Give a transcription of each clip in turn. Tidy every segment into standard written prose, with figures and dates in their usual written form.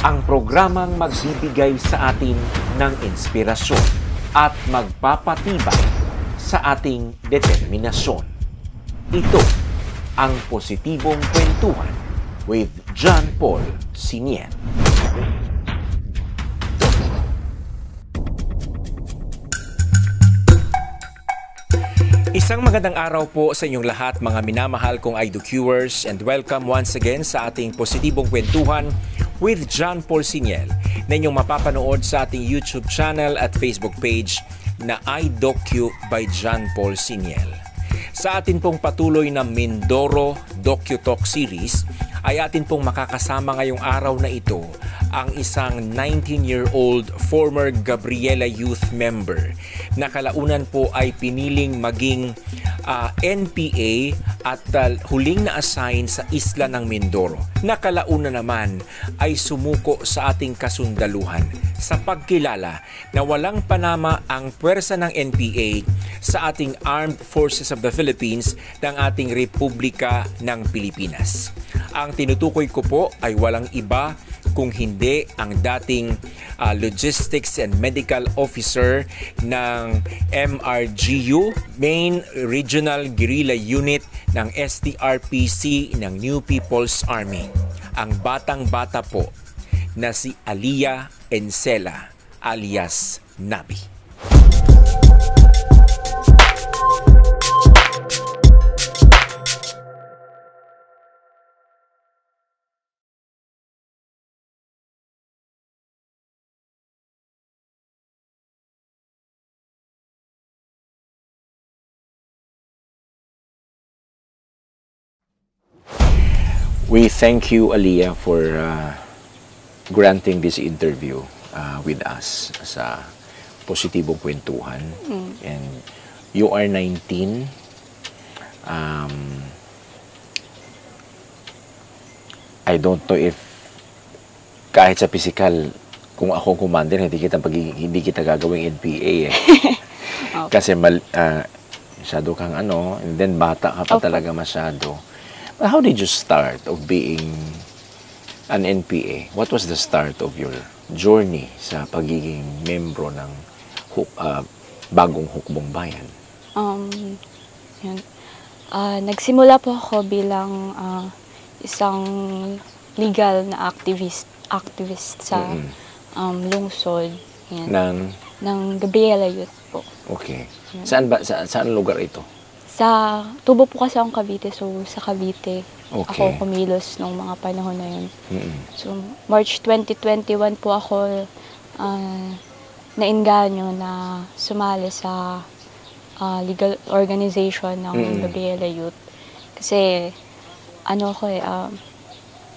Ang programang magbibigay sa atin ng inspirasyon at magpapatibay sa ating determinasyon. Ito ang Positibong Kwentuhan with John Paul Siniel. Isang magandang araw po sa inyong lahat, mga minamahal kong IDQers, and welcome once again sa ating Positibong Kwentuhan with John Paul Siniel na inyong mapapanood sa ating YouTube channel at Facebook page na iDocu by John Paul Siniel. Sa atin pong patuloy na Mindoro Docu-Talk series ay atin pong makakasama ngayong araw na ito ang isang 19-year-old former Gabriela Youth member na kalaunan po ay piniling maging NPA at huling na-assign sa isla ng Mindoro. Na kalaunan naman ay sumuko sa ating kasundaluhan sa pagkilala na walang panama ang puwersa ng NPA sa ating Armed Forces of the Philippines ng ating Republika ng Pilipinas. Ang tinutukoy ko po ay walang iba kung hindi ang dating Logistics and Medical Officer ng MRGU, Main Regional Guerrilla Unit ng STRPC ng New People's Army. Ang batang-bata po na si Alia Encela alias Nabi. We thank you, Alia, for granting this interview with us sa Positibong Kwentuhan. And you are 19. I don't know if kahit sa physical, kung ako commander, hindi kita gagawing NPA eh. Okay. Kasi masyado kang and then bata ka pa talaga masyado. But how did you start of being an NPA? What was the start of your journey sa pagiging membro ng bagong hukbong bayan? Nagsimula po ako bilang isang legal na activist sa lungsod ng Gabriela Youth po. Okay. Yan. Saan lugar ito? Sa Tubo po kasi akong Cavite, so sa Cavite ako kumilos nung mga panahon na yun. So March 2021 po ako nainganyo na sumali sa legal organization ng Gabriela Youth. Kasi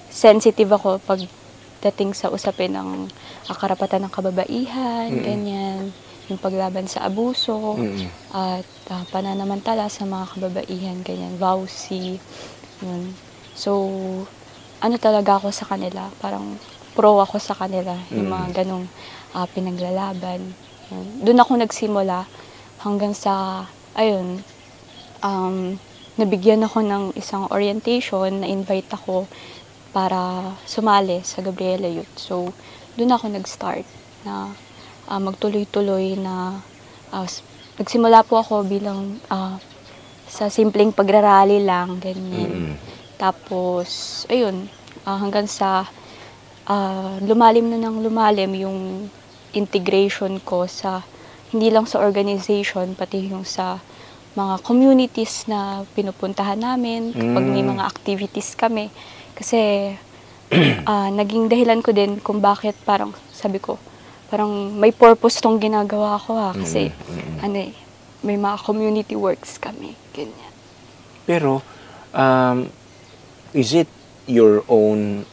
sensitive ako pagdating sa usapin ng karapatan ng kababaihan, ganyan. Yung paglaban sa abuso, at pananamantala sa mga kababaihan, ganyan, VAUSI, yun. So, talaga ako sa kanila, parang pro ako sa kanila, yung mga ganong pinaglalaban. Doon ako nagsimula hanggang sa, nabigyan ako ng isang orientation, na-invite ako para sumali sa Gabriela Youth. So, doon ako nag-start na magtuloy-tuloy na nagsimula po ako bilang sa simpleng pagrarally lang, ganyan. Tapos, hanggang sa lumalim yung integration ko sa, hindi lang sa organization, pati yung sa mga communities na pinupuntahan namin, kapag may mga activities kami. Kasi, naging dahilan ko din kung bakit parang, sabi ko, parang may purpose tong ginagawa ko kasi may mga community works kami, ganyan. Pero is it your own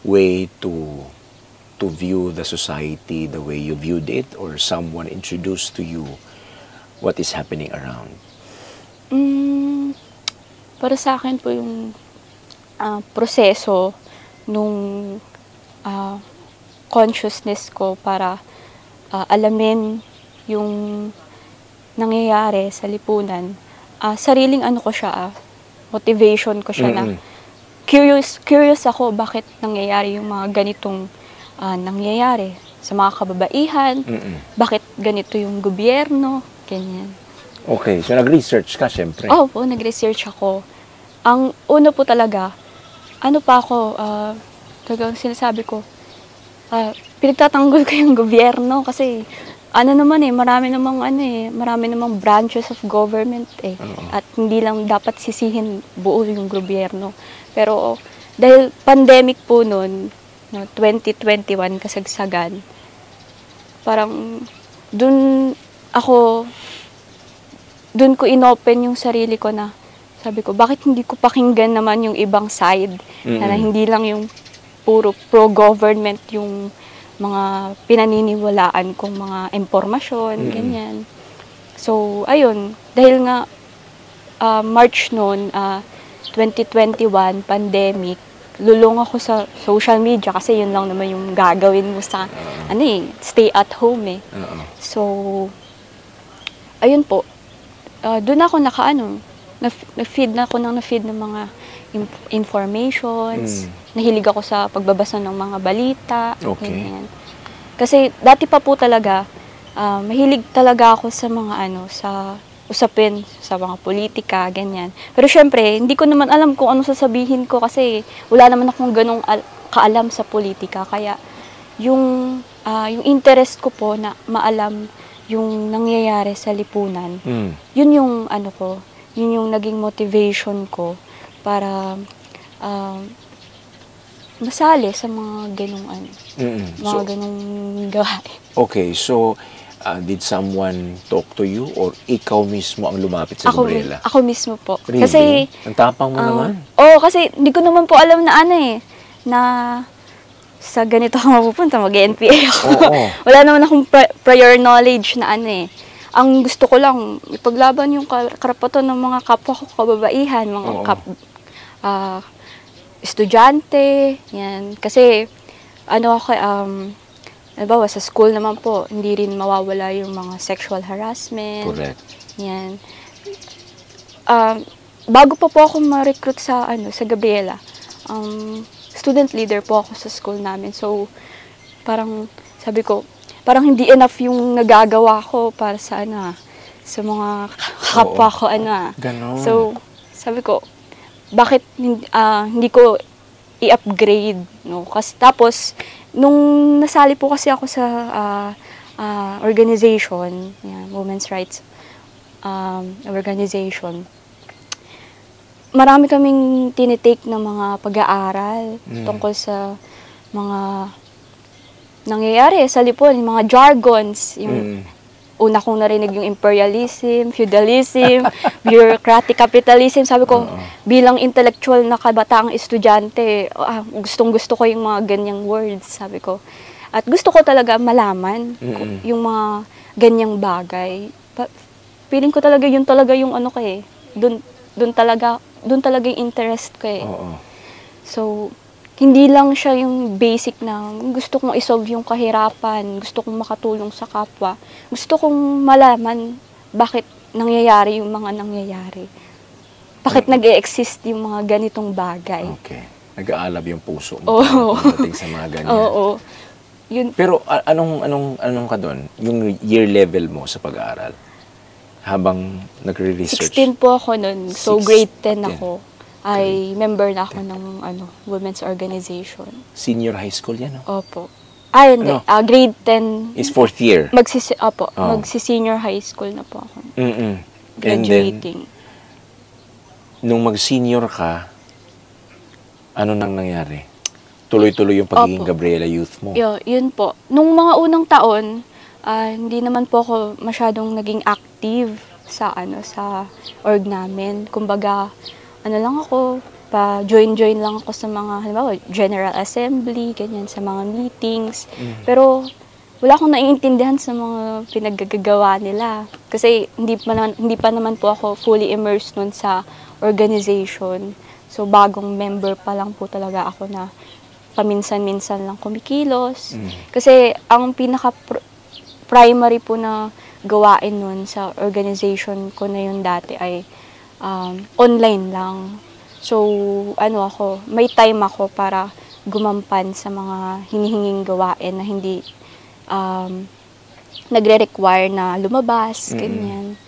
way to view the society the way you viewed it, or someone introduced to you what is happening around? Para sa akin po yung proseso nung consciousness ko para alamin yung nangyayari sa lipunan. Sariling ko siya, motivation ko siya na curious ako bakit nangyayari yung mga ganitong nangyayari sa mga kababaihan, bakit ganito yung gobyerno, ganyan. Okay, so nag-research ka, syempre. Oo po, nag-research ako. Ang una po talaga, ano pa ako, talagang sinasabi ko, pinagtatanggol ko yung gobyerno kasi ano naman marami namang branches of government at hindi lang dapat sisihin buo yung gobyerno. Pero dahil pandemic po noon, 2021 kasagsagan, parang dun ko inopen yung sarili ko na sabi ko, bakit hindi ko pakinggan naman yung ibang side na hindi lang yung puro pro-government yung mga pinaniniwalaan kong mga impormasyon, ganyan. So, ayun, dahil nga March noon, 2021, pandemic, lulong ako sa social media kasi yun lang naman yung gagawin mo sa, stay at home So, ayun po, doon ako na-feed ng mga informations, nahilig ako sa pagbabasa ng mga balita, ganyan. Kasi dati pa po talaga, mahilig talaga ako sa mga sa usapin sa mga politika, ganyan. Pero syempre, hindi ko naman alam kung ano sasabihin ko kasi wala naman akong ganong kaalam sa politika. Kaya yung interest ko po na maalam yung nangyayari sa lipunan, yun yung yun yung naging motivation ko para masali sa mga ganong ganong gawain. Okay, so did someone talk to you or ikaw mismo ang lumapit sa Gabriela? Ako mismo po. Really? Kasi ang tapang mo naman. Kasi hindi ko naman po alam na na sa ganito ako mapupunta, mag-NPA ako. Wala naman akong prior knowledge na Ang gusto ko lang, ipaglaban yung karapatan ng mga kapwa ko kababaihan, mga estudyante, yan. Kasi, halimbawa, sa school naman po, hindi rin mawawala yung mga sexual harassment. Correct. Yan. Bago pa po ako ma-recruit sa Gabriela, student leader po ako sa school namin. So, parang, sabi ko, parang hindi enough yung nagagawa ko para sa sa mga kapwa ko Ganon. So, sabi ko, bakit hindi ko i-upgrade, no? Kasi tapos nung nasali po kasi ako sa organization, women's rights organization. Marami kaming tinitake ng mga pag-aaral tungkol sa mga nangyayari sa lipunan, yung mga jargons, yung una kong narinig yung imperialism, feudalism, bureaucratic capitalism. Sabi ko, bilang intellectual na kabataang estudyante, gustong-gusto ko yung mga ganyang words, sabi ko. At gusto ko talaga malaman yung mga ganyang bagay. Feeling ko talaga yun talaga yung doon talaga yung interest ko So, hindi lang siya yung basic na gusto kong isolve yung kahirapan, gusto kong makatulong sa kapwa. Gusto kong malaman bakit nangyayari yung mga nangyayari. Bakit nag-e-exist yung mga ganitong bagay. Okay. Nag-aalab yung puso mo pagdating sa mga ganyan. Oo. Yun. Pero anong ka doon? Yung year level mo sa pag-aaral? Habang nagre-research? 16 po ako noon. So, grade 10 ako. Ay member na ako ng women's organization. Senior high school yan, no? Opo. Hindi. Grade 10. Is fourth year? Magsi-senior high school na po ako. Graduating. And then, nung mag-senior ka, ano nang nangyari? Tuloy-tuloy yung pagiging Gabriela Youth mo? Yun po. Nung mga unang taon, hindi naman po ako masyadong naging active sa org namin. Kumbaga, lang ako, pa-join lang ako sa mga, halimbawa, General Assembly, ganyan, sa mga meetings. Pero, wala akong naiintindihan sa mga pinaggagawa nila. Kasi, hindi pa naman po ako fully immersed nun sa organization. So, bagong member pa lang po talaga ako na paminsan-minsan lang kumikilos. Kasi, ang pinaka-primary po na gawain nun sa organization ko na yun dati ay online lang. So, may time ako para gumampan sa mga hinihinging gawain na hindi nagre-require na lumabas, ganyan.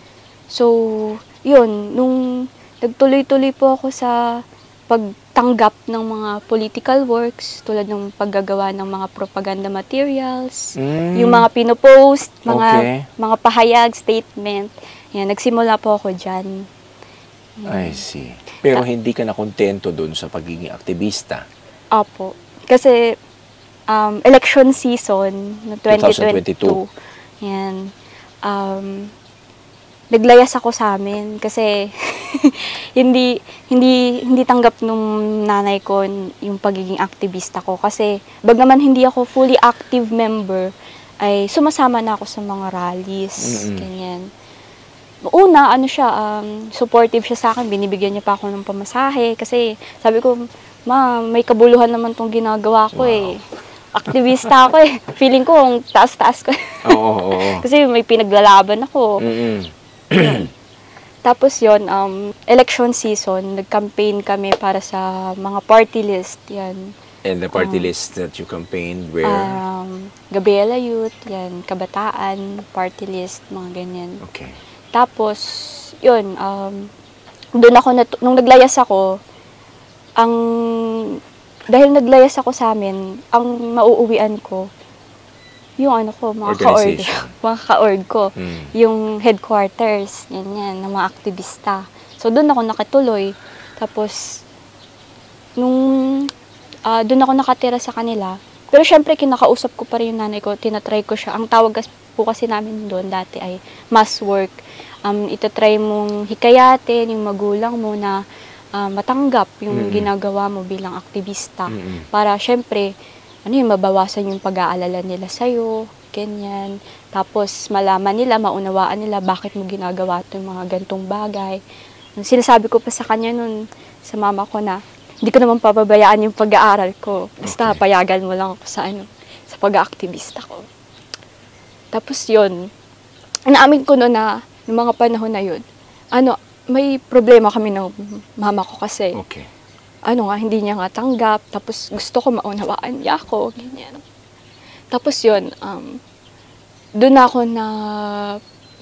So, yun, nung nagtuloy-tuloy po ako sa pagtanggap ng mga political works, tulad ng paggagawa ng mga propaganda materials, yung mga pinopost, mga pahayag, statement, yan, nagsimula po ako dyan. I see. Pero hindi ka na kontento dun sa pagiging aktivista? Opo. Kasi election season no 2022. Yan. Naglayas ako sa amin kasi hindi tanggap nung nanay ko yung pagiging aktivista ko kasi bagaman hindi ako fully active member ay sumasama na ako sa mga rallies, ganyan. Una, supportive siya sa akin, binibigyan niya pa ako ng pamasahe kasi sabi ko, ma, may kabuluhan naman tong ginagawa ko eh. Aktivista ako eh. Feeling ko, ang taas-taas ko. Oo. Kasi may pinaglalaban ako. Tapos yon election season, nag-campaign kami para sa mga party list, yan. And the party list that you campaigned where? Gabriela Youth, yan, Kabataan, party list, mga ganyan. Okay. Tapos, yun, doon ako, nung naglayas ako, dahil naglayas ako sa amin, ang mauuwian ko, yung mga ka-org ko, yung headquarters, yan, ng mga aktivista. So, doon ako nakatuloy. Tapos, doon ako nakatira sa kanila. Pero syempre, kinakausap ko pa rin yung nanay ko, tinatry ko siya. Ang tawag po kasi namin doon dati ay mass work. Itatry mong hikayatin yung magulang mo na matanggap yung ginagawa mo bilang aktivista. Para syempre, mabawasan yung pag-aalala nila sa'yo, ganyan. Tapos malaman nila, maunawaan nila bakit mo ginagawa itong mga gantong bagay. Sinasabi ko pa sa kanya nun, sa mama ko na, hindi ko naman pababayaan yung pag-aaral ko. Basta payagan mo lang ako sa pag-aaktivista ko. Tapos yun, naamin ko no na, noong mga panahon na yun, may problema kami ng mama ko kasi, hindi niya nga tanggap, tapos gusto ko maunawaan niya ako, ganyan. Tapos yun, doon ako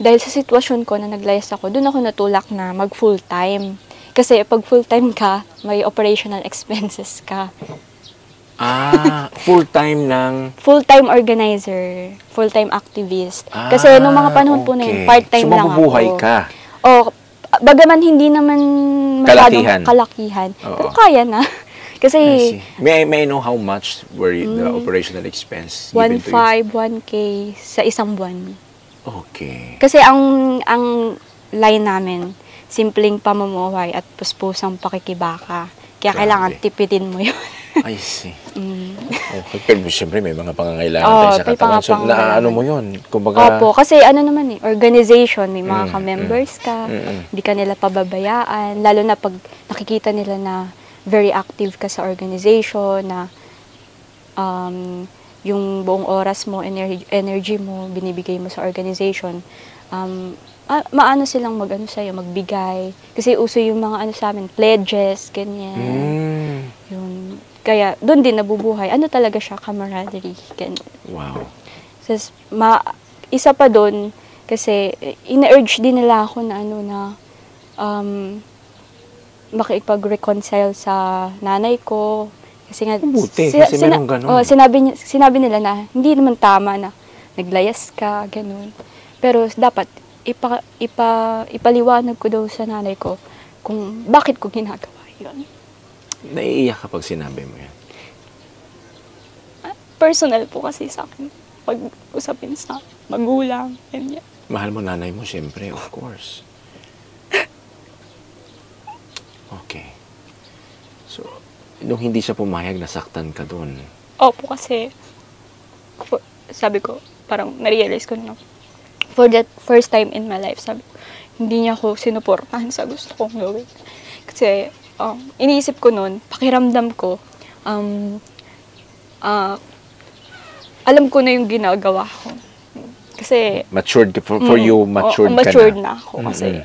dahil sa sitwasyon ko na naglayas ako, doon ako natulak na mag full-time. Kasi pag full-time ka, may operational expenses ka. Full-time ng? Full-time organizer, full-time activist. Kasi nung mga panahon po na yun, part-time lang ako. So, mabubuhay ka? Bagaman hindi naman masyadong kalakihan. Pero kaya na. Kasi, may I know how much were the operational expense given to you? 1K sa isang buwan. Okay. Kasi ang line namin, simpleng pamumuhay at puspusang pakikibaka. Kaya kailangan tipidin mo yun. I see. Okay. Pero siyempre may mga pangangailangan tayo sa katawan. So, naano mo yun? Kumbaga... Opo, kasi organization, may mga ka-members ka, hindi ka nila pababayaan, lalo na pag nakikita nila na very active ka sa organization, na yung buong oras mo, energy mo, binibigay mo sa organization, maano silang magbigay. Kasi uso yung mga sa amin, pledges, ganyan. Yun. Kaya, doon din nabubuhay. Talaga siya, camaraderie. Ganyan. Wow. So, isa pa doon, kasi, ina-urge din nila ako na makipag-reconcile sa nanay ko. Kasi nga, kasi merong ganun. Sinabi nila na, hindi naman tama na naglayas ka, ganun. Pero, dapat, ipaliwanag ko daw sa nanay ko kung bakit ko ginagawa yun. Naiiyak kapag sinabi mo yan? Personal po kasi sa akin. Pag-usapin sa magulang. Ganyan. Mahal mo nanay mo, siyempre, of course. Okay. So, nung hindi siya pumayag, nasaktan ka doon? Opo, kasi sabi ko, parang na-realize ko na for that first time in my life, sabi ko, hindi niya ako sinuportahan sa gusto kong gawin. Kasi, iniisip ko noon, pakiramdam ko, alam ko na yung ginagawa ko. Kasi, matured for you, matured ka na. Matured na ako kasi,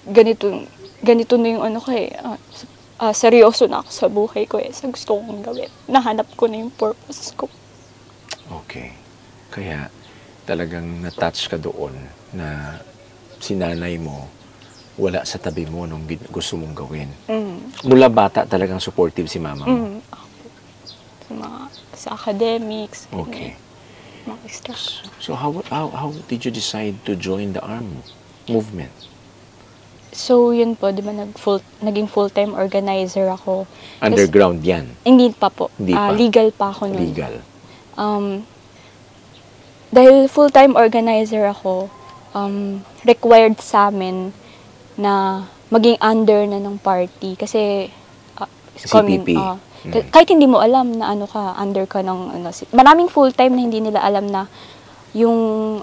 ganito na yung seryoso na ako sa buhay ko sa gusto kong gawin. Nahanap ko na yung purpose ko. Okay. Kaya talagang na-touch ka doon na si nanay mo wala sa tabi mo nung gusto mong gawin. Mula bata talagang supportive si mama mo? Sa academics. Okay. Mga extra. So how did you decide to join the ARM movement? So yun po, di ba naging full-time organizer ako. Underground yan? Hindi pa po. Hindi pa. Legal pa ako nun. Legal. Dahil full-time organizer ako, required sa amin na maging under na ng party. Kasi CPP. Kahit hindi mo alam na under ka ng maraming full-time na hindi nila alam na yung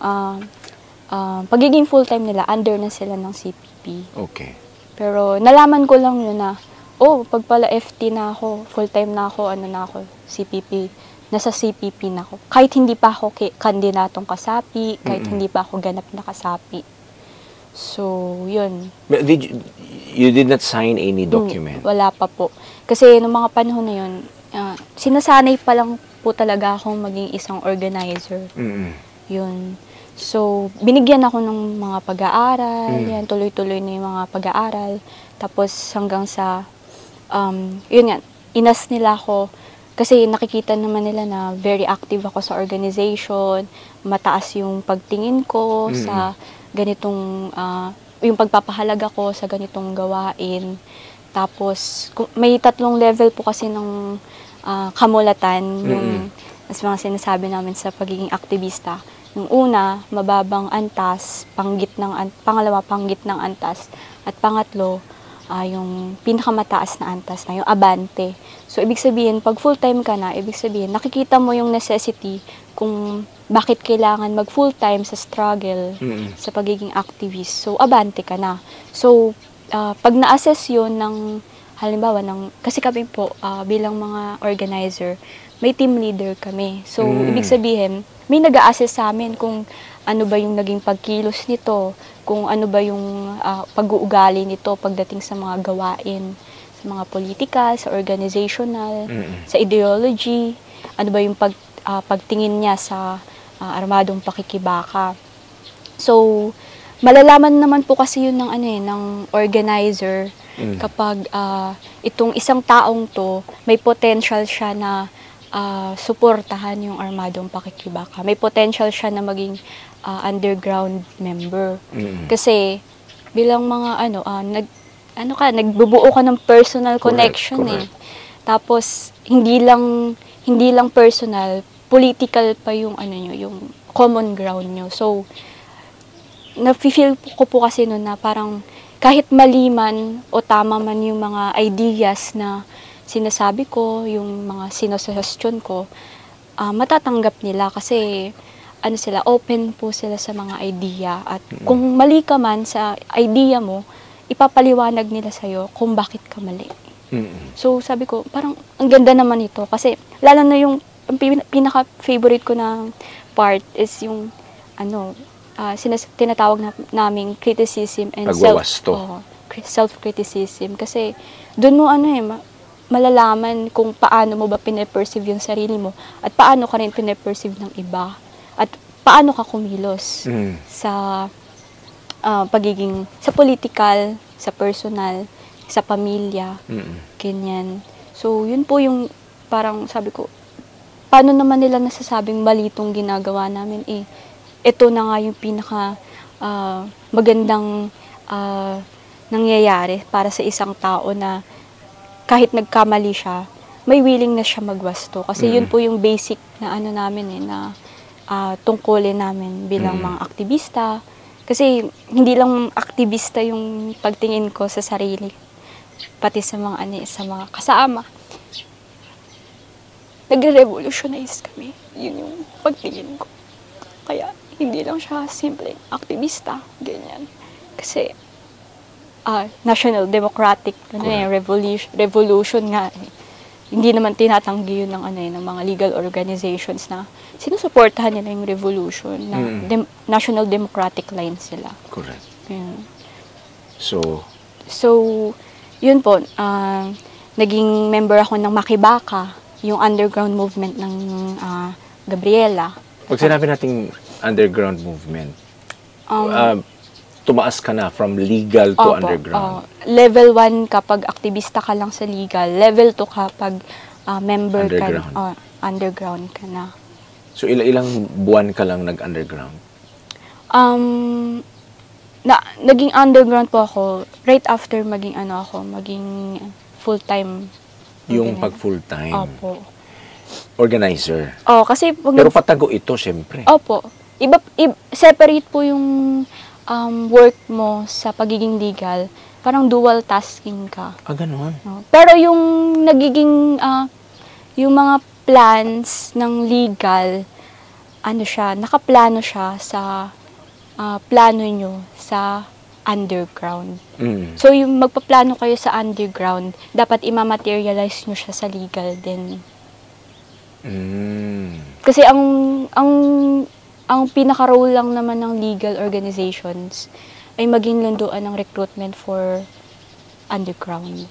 pagiging full-time nila, under na sila ng CPP. Okay. Pero nalaman ko lang yun na, pag pala FT na ako, full-time na ako, CPP, nasa CPP na ako. Kahit hindi pa ako kandidatong kasapi, kahit hindi pa ako ganap na kasapi. So, yun. But you did not sign any document? Wala pa po. Kasi noong mga panahon na yun, sinasanay pa lang po talaga akong maging isang organizer. Yun. So, binigyan ako ng mga pag-aaral, yan, tuloy-tuloy na yung mga pag-aaral. Tapos hanggang sa, yun nga, inas nila ako. Kasi nakikita naman nila na very active ako sa organization, mataas yung pagtingin ko sa ganitong, yung pagpapahalaga ko sa ganitong gawain. Tapos, may 3 level po kasi ng kamulatan, yung mga sinasabi namin sa pagiging aktivista. Yung una, mababang antas, pangalawa, panggit ng antas, at pangatlo, yung pinakamataas na antas na, yung abante. So, ibig sabihin, pag full-time ka na, ibig sabihin, nakikita mo yung necessity kung bakit kailangan mag full-time sa struggle, sa pagiging activist. So, abante ka na. So, pag na-assess yun ng, halimbawa, kasi kami po, bilang mga organizer, may team leader kami. So, ibig sabihin, may nag-a-assess sa amin kung ano ba yung naging pagkilos nito, kung ano ba yung pag-uugali nito pagdating sa mga gawain, sa mga political, sa organizational, sa ideology, ano ba yung pagtingin niya sa armadong pakikibaka. So, malalaman naman po kasi yun ng organizer kapag itong isang taong to, may potential siya na suportahan yung armadong pakikibaka. May potential siya na maging underground member. Kasi bilang mga nagbubuo ka ng personal connection correct. Tapos hindi lang personal, political pa yung yung common ground nyo. So nafe-feel ko po kasi noon na parang kahit mali man o tama man yung mga ideas na sinasabi ko, yung mga sinusuggestion ko, matatanggap nila kasi sila, open po sila sa mga idea. At kung mali ka man sa idea mo, ipapaliwanag nila sa'yo kung bakit ka mali. So sabi ko, parang ang ganda naman ito. Kasi lalo na yung pinaka-favorite ko na part is yung tinatawag naming criticism and self-criticism. Kasi doon mo malalaman kung paano mo ba pine-perceive yung sarili mo at paano ka rin pine-perceive ng iba at paano ka kumilos sa pagiging sa political, sa personal, sa pamilya, ganyan. So, yun po yung parang sabi ko, paano naman nila nasasabing mali itong ginagawa namin? Ito na nga yung pinaka magandang nangyayari para sa isang tao na kahit nagkamali siya, may willingness siya magwasto. Kasi yun po yung basic na namin na tungkulin namin bilang mga aktivista. Kasi hindi lang aktivista yung pagtingin ko sa sarili, pati sa mga sa mga kasama. Nagre-revolutionize kami. Yun yung pagtingin ko. Kaya hindi lang siya simpleng aktivista, ganyan. Kasi National Democratic revolution nga. Hindi naman tinatanggi yun ng mga legal organizations na sinusuportahan nila yung revolution na National Democratic line sila. Correct. Yeah. So, yun po, naging member ako ng Makibaka, yung underground movement ng Gabriela. Pag sinabi nating underground movement, tumaas ka na from legal to underground. Level 1 kapag aktivista ka lang sa legal, level 2 kapag member Underground. ka, underground ka na. So ilang buwan ka lang nag-underground? Naging underground po ako right after maging full-time. Yung pag full-time. Opo. Organizer. Kasi Pero patago ito, syempre. Opo. Separate po yung work mo sa pagiging legal. Parang dual tasking ka. Ganun. Pero yung nagiging, yung mga plans ng legal, nakaplano siya sa plano nyo sa underground. So, yung magpaplano kayo sa underground, dapat imamaterialize nyo siya sa legal din. Kasi ang pinaka-role lang naman ng legal organizations ay maging lunduan ng recruitment for underground.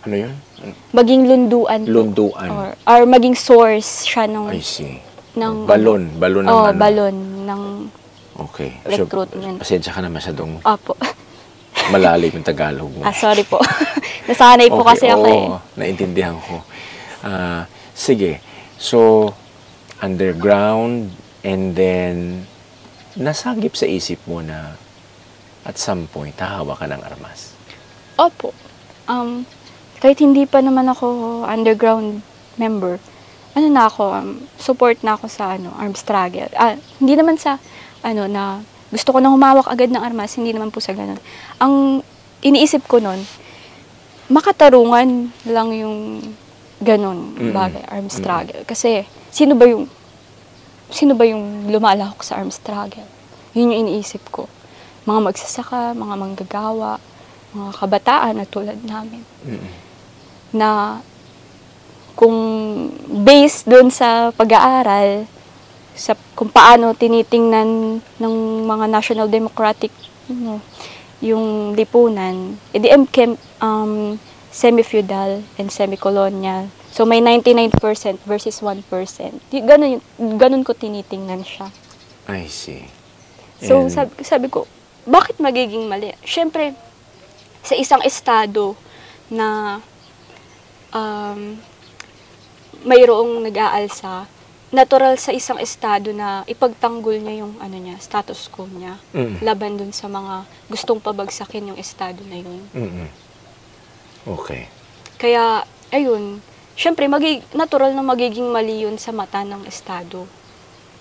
Ano yun? Maging lunduan. Lunduan. Or maging source siya ng... I see. Ng, balon ng ano? Balon ng okay. recruitment. So, pasensya ka na masyadong Opo. malalim yung Tagalog mo. Sorry po. Nasanay po kasi ako eh. Naintindihan ko. Sige. So, underground, and then nasagip sa isip mo na at some point, hahawa ka ng armas. Opo. Kahit hindi pa naman ako underground member, support na ako sa armed struggle. Hindi naman sa na gusto ko na humawak agad ng armas, hindi naman po sa ganun. Ang iniisip ko nun, makatarungan lang yung ganun bagay, armed struggle. Kasi sino ba yung lumalahok sa armed struggle? Yun yung iniisip ko. Mga magsasaka, mga manggagawa, mga kabataan na tulad namin. Na kung based doon sa pag-aaral, kung paano tinitingnan ng mga National Democratic yung lipunan, semi-feudal and semi-colonial. So may 99% versus 1%. Ganun ko tinitingnan siya. I see. So sabi ko, bakit magiging mali? Siyempre, sa isang estado na mayroong nag-aalsa, natural sa isang estado na ipagtanggol niya yung status quo niya laban dun sa mga gustong pabagsakin yung estado na yun. Okay. Kaya, ayun, syempre, natural na magiging mali yun sa mata ng estado.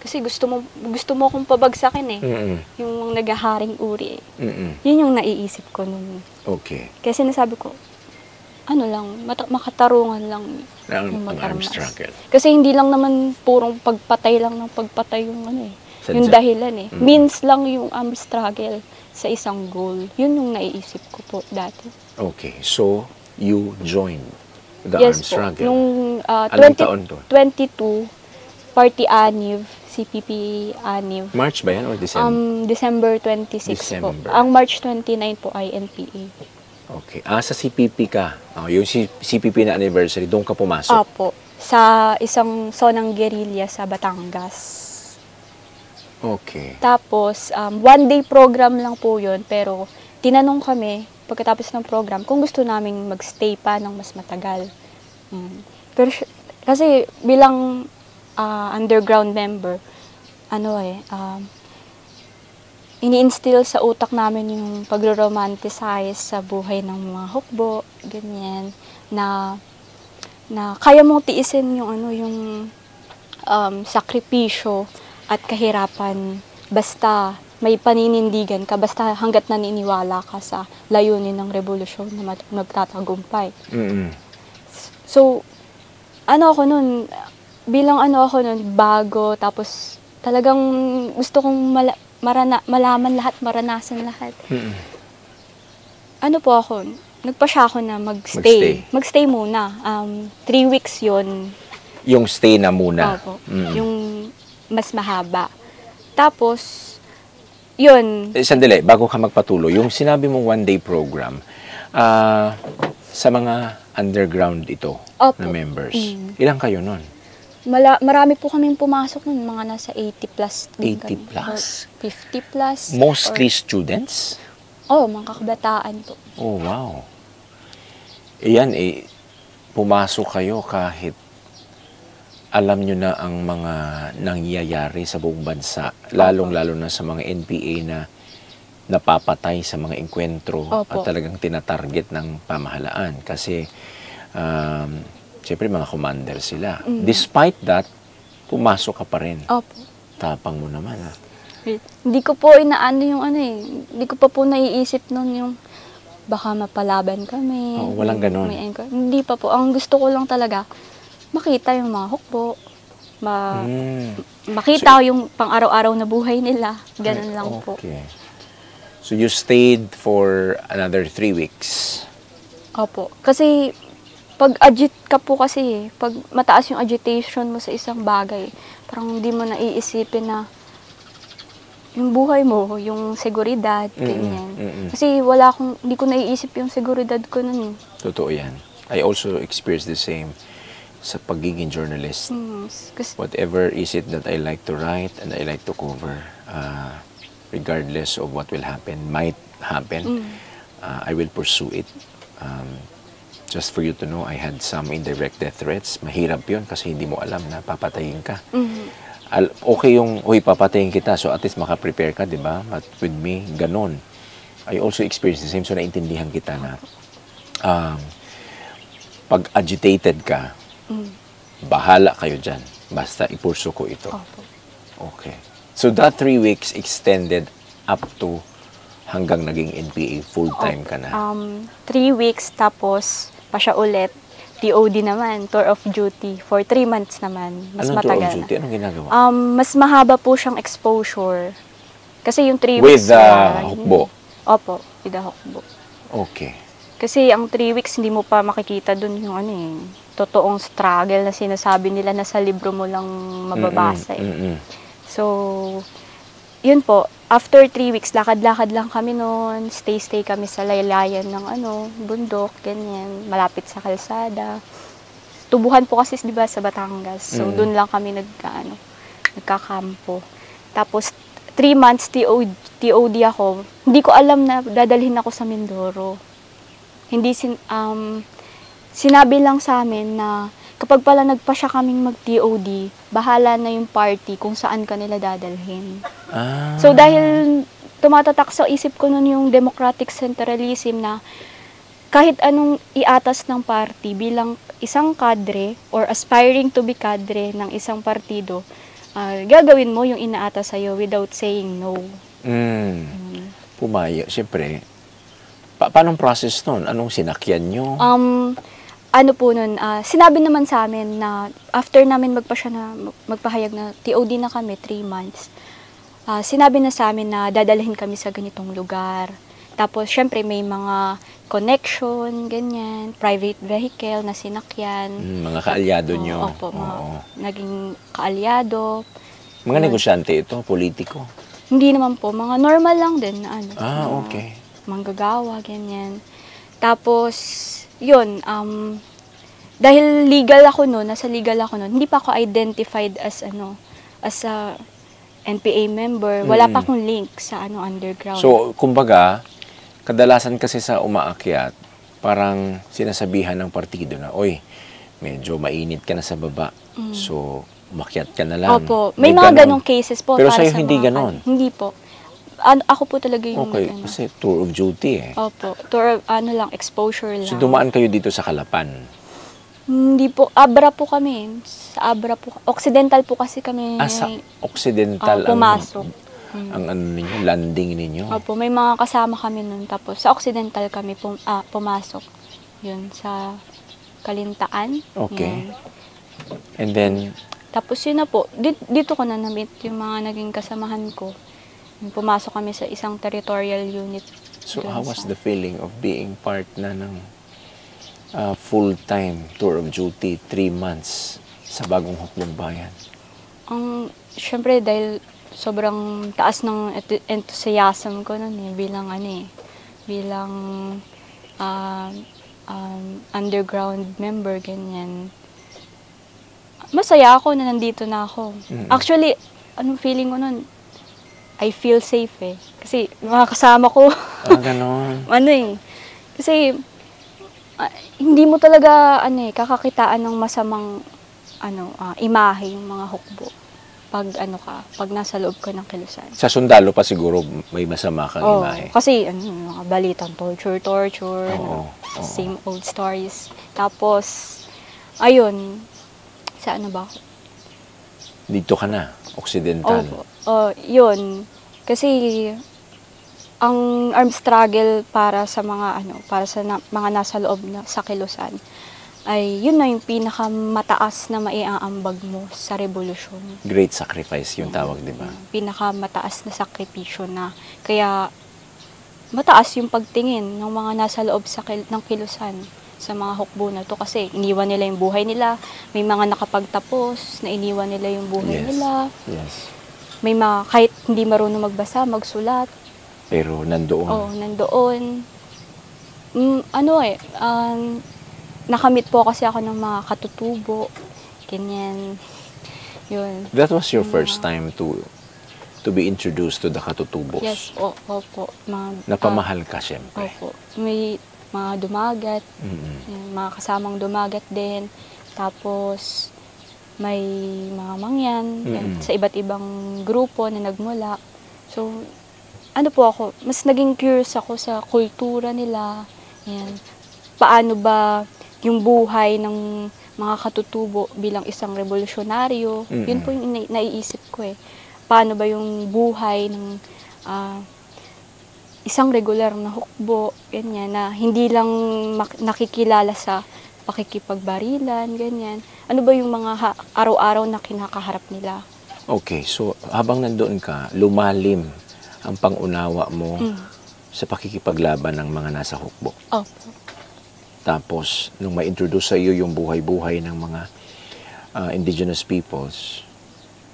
Kasi gusto mo akong pabagsakin eh. Yung naghaharing uri eh. Yun yung naiisip ko nun. Okay. Kaya sinasabi ko, makatarungan lang ang armed struggle. Kasi hindi lang naman purong pagpatay lang ng pagpatay yung yung dahilan eh. Means lang yung armed struggle sa isang goal. Yun yung naiisip ko po dati. Okay. So, you joined the Yes armed po. struggle? Nung Anong taon to? 22, Party Aniv, CPP Aniv. March ba yan or December? December 26 po. December. Ang March 29 po ay NPA. Okay. Sa CPP ka. Yung CPP na anniversary, doon ka pumasok? Opo. Sa isang zonang guerrilla sa Batangas. Okay. Tapos, one-day program lang po yun. Pero, tinanong kami, pagkatapos ng program, kung gusto naming magstay pa ng mas matagal. Pero, kasi bilang underground member, ini-instill sa utak namin yung pagro-romanticize sa buhay ng mga hukbo, ganyan, na kaya mong tiisin yung sakripisyo at kahirapan basta may paninindigan ka, basta hanggat naniniwala ka sa layunin ng revolusyon na magtatagumpay. So, bilang bago, tapos talagang gusto kong malaman lahat, maranasan lahat. Nagpa-siya ako na magstay. Magstay muna. 3 weeks yon. Yung stay na muna? Opo. Yung mas mahaba. Tapos, yun. Sandali, bago ka magpatuloy, yung sinabi mong one-day program, Sa mga underground ito Opo. na members, ilang kayo nun? Marami po kaming pumasok nun, mga nasa 80 plus din 80 kami. plus? Or 50 plus. Mostly students? Mga kakabataan po. Oh, wow. Iyan, pumasok kayo kahit alam nyo na ang mga nangyayari sa buong bansa, lalong-lalo na sa mga NPA na napapatay sa mga engkwentro at talagang tinatarget ng pamahalaan. Kasi, siyempre mga commander sila. Despite that, pumasok ka pa rin. Opo. Tapang mo naman. Hindi ko po inaano yung hindi ko pa po naiisip nun yung baka mapalaban kami. Walang ganun. Hindi pa po. Ang gusto ko lang talaga, makita yung mga hukbo. Makita yung pang-araw-araw na buhay nila. Ganun lang po. So you stayed for another 3 weeks? Opo. Kasi pag-agit ka po kasi, pag mataas yung agitation mo sa isang bagay, parang hindi mo naiisipin na yung buhay mo, yung seguridad, ganyan. Kasi hindi ko naiisip yung seguridad ko nun. Totoo yan. I also experienced the same sa pagiging journalist. Whatever is it that I like to write and I like to cover, regardless of what will happen, might happen, I will pursue it. Just for you to know, I had some indirect death threats. Mahirap yun kasi hindi mo alam na papatayin ka. Okay yung, papatayin kita, so at least makaprepare ka, di ba? But with me, ganon. I also experienced the same, so naintindihan kita na pag agitated ka, bahala kayo dyan. Basta ipurso ko ito. Okay. So that 3 weeks extended up to hanggang naging NPA full-time ka na? 3 weeks, tapos pa siya ulit. TOD naman, tour of duty, for 3 months naman. Mas Anong matagal. tour of duty? Anong ginagawa? Mas mahaba po siyang exposure. Kasi yung 3 With weeks... the hukbo? Opo, with the hukbo. Okay. Kasi ang 3 weeks, hindi mo pa makikita dun yung totoong struggle na sinasabi nila na sa libro mo lang mababasa. So, yun po. After 3 weeks, lakad-lakad lang kami noon. Stay kami sa laylayan ng bundok, ganyan. Malapit sa kalsada. Tubuhan po kasi, di ba, sa Batangas. So, doon lang kami nagkakampo. Tapos, 3 months TOD ako. Hindi ko alam na dadalhin ako sa Mindoro. Sinabi lang sa amin na kapag pala nagpasya kaming mag-TOD, bahala na yung party kung saan ka nila dadalhin. So dahil tumatatak sa isip ko nun yung democratic centralism na kahit anong iatas ng party bilang isang kadre or aspiring to be kadre ng isang partido, gagawin mo yung inaatas sa'yo without saying no. Pumayo. Siyempre, paanong process nun? Anong sinakyan nyo? Sinabi naman sa amin na after namin magpahayag na TOD na kami, 3 months, sinabi na sa amin na dadalhin kami sa ganitong lugar. Tapos, syempre, may mga connection, ganyan, private vehicle na sinakyan. Mga kaalyado nyo. Opo, naging kaalyado. Mga negosyante ito, politiko? Hindi naman po, mga normal lang din na okay. Manggagawa, ganyan. Tapos, yun, dahil nasa legal ako noon, hindi pa ako identified as a NPA member. Wala pa akong link sa underground. So, kumbaga, kadalasan kasi sa umaakyat, parang sinasabihan ng partido na, oy, medyo mainit ka na sa baba. So, umakyat ka na lang. Opo. May mga ganong cases po. Pero sa'yo hindi ganon? Hindi po. Ako po talaga yung... Okay, kasi tour of duty Opo. Tour of, exposure lang. So, dumaan kayo dito sa Calapan? Hindi po. Abra po kami. Sa Abra po. Occidental po kasi kami. Sa Occidental pumasok. Ang ninyo, landing ninyo? Opo, may mga kasama kami nun. Tapos, sa Occidental kami pumasok. Yun, sa Kalintaan. Okay. Yun. And then... Tapos, yun na po. Dito ko na na-meet yung mga naging kasamahan ko. Pumasok kami sa isang territorial unit. So, how was the feeling of being part na ng full-time tour of duty, 3 months sa bagong hukbong bayan? Siyempre, dahil sobrang taas ng enthusiasm ko nun bilang underground member, ganyan. Masaya ako na nandito na ako. Actually, anong feeling ko nun? I feel safe eh. Kasi mga kasama ko, Ganon. Kasi hindi mo talaga kakakitaan ng masamang imahe yung mga hukbo pag nasa loob ka ng kilusan. Sa sundalo pa siguro may masama kang imahe. Kasi mga balitang torture, same old stories. Tapos, ayun, sa ano ba ako? Dito ka na, Occidental. Yun. Kasi, ang armed struggle para sa mga mga nasa loob sa kilusan ay yun na yung pinakamataas na maiaambag mo sa revolusyon. Great sacrifice yung tawag, di ba? Pinakamataas na sakripisyo na. Kaya mataas yung pagtingin ng mga nasa loob ng kilusan sa mga hukbo na to kasi iniwan nila yung buhay nila. May mga nakapagtapos na iniwan nila yung buhay nila. Yes. May mga kahit hindi marunong magbasa, magsulat. Pero nandoon. Nandoon. Nakamit po kasi ako ng mga katutubo. Ganyan. Yun. That was your first time to be introduced to the katutubos? Yes, opo. Napamahal ka, syempre. Opo. May mga dumagat, mga kasamang dumagat din. Tapos, may mga mangyan sa iba't ibang grupo na nagmula. So, mas naging curious ako sa kultura nila. Yan. Paano ba yung buhay ng mga katutubo bilang isang revolusyonaryo? Yun po yung naiisip ko eh. Paano ba yung buhay ng isang regular na hukbo, ganyan, na hindi lang nakikilala sa pakikipagbarilan, ganyan. Ano ba yung mga araw-araw na kinakaharap nila? Okay, so habang nandoon ka, lumalim ang pangunawa mo sa pakikipaglaban ng mga nasa hukbo. Opo. Tapos, nung ma-introduce sa iyo yung buhay-buhay ng mga indigenous peoples,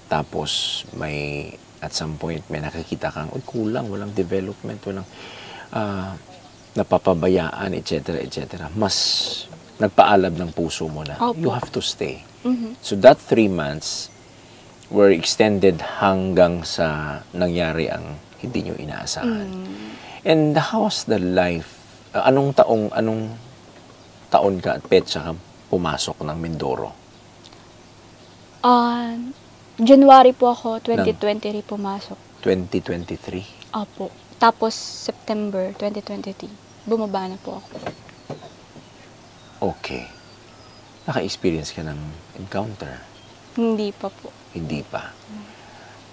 tapos at some point, may nakikita kang, kulang, walang development, walang napapabayaan, etc., etc. Mas nagpaalab ng puso mo na, you have to stay. So that 3 months were extended hanggang sa nangyari ang hindi nyo inaasahan. And how was the life? Anong taon ka at petsa ka pumasok ng Mindoro? January po ako, 2023 pumasok. 2023? Opo. Tapos September 2023, bumaba na po ako. Okay. Naka-experience ka ng encounter? Hindi pa po. Hindi pa.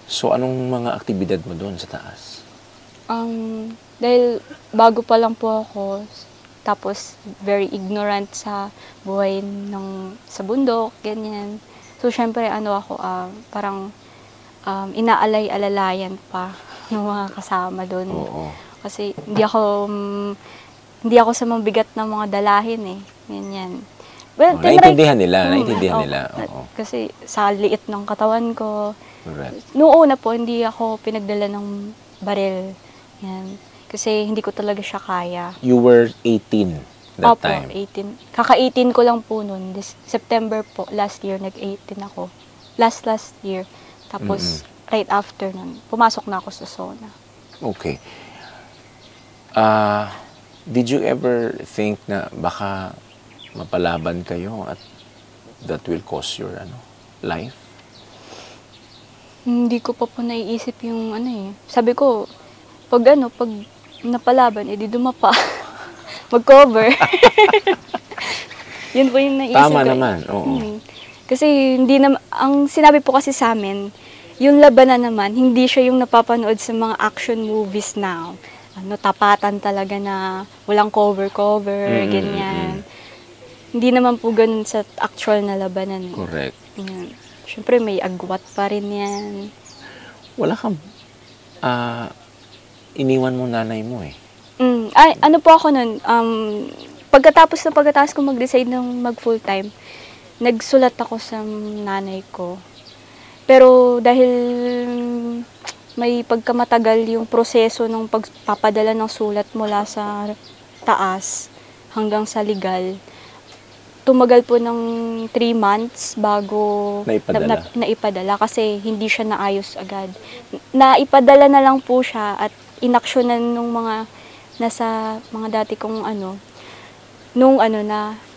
So, anong mga aktibidad mo doon sa taas? Dahil bago pa lang po ako, tapos very ignorant sa buhay sa bundok, ganyan. So, syempre, parang inaalay-alalayan pa ng mga kasama doon. Oo. Kasi hindi ako sa mabigat ng mga dalahin eh. Ganyan. Well, naintindihan nila. Oo. Kasi sa liit ng katawan ko. Correct. Noong una po, hindi ako pinagdala ng baril. Yan. Kasi hindi ko talaga siya kaya. You were 18 that time? Opo, 18. Kaka-18 ko lang po noon. September po, last year, nag-18 ako. Last year. Tapos, right after nun, pumasok na ako sa SONA. Okay. Did you ever think na baka mapalaban kayo at that will cost your life? Hindi ko pa po naiisip yung Sabi ko, pag napalaban, edi dumapa. Mag-cover. Yun po yung naisip ko. Tama naman, oo. Kasi ang sinabi po kasi sa amin, yung labanan naman, hindi siya yung napapanood sa mga action movies now. Tapatan talaga na walang cover, ganyan. Hindi naman po ganun sa actual na labanan. Correct. Yan. Siyempre, may agwat pa rin yan. Wala kang, iniwan mo nanay mo eh. Ano po ako nun, pagkatapos ko mag-decide ng mag-full-time, nagsulat ako sa nanay ko. Pero dahil may pagkamatagal yung proseso ng pagpapadala ng sulat mula sa taas, hanggang sa legal. Tumagal po ng 3 months bago naipadala kasi hindi siya naayos agad. Naipadala na lang po siya at inaksyonan nung mga nasa mga dati kong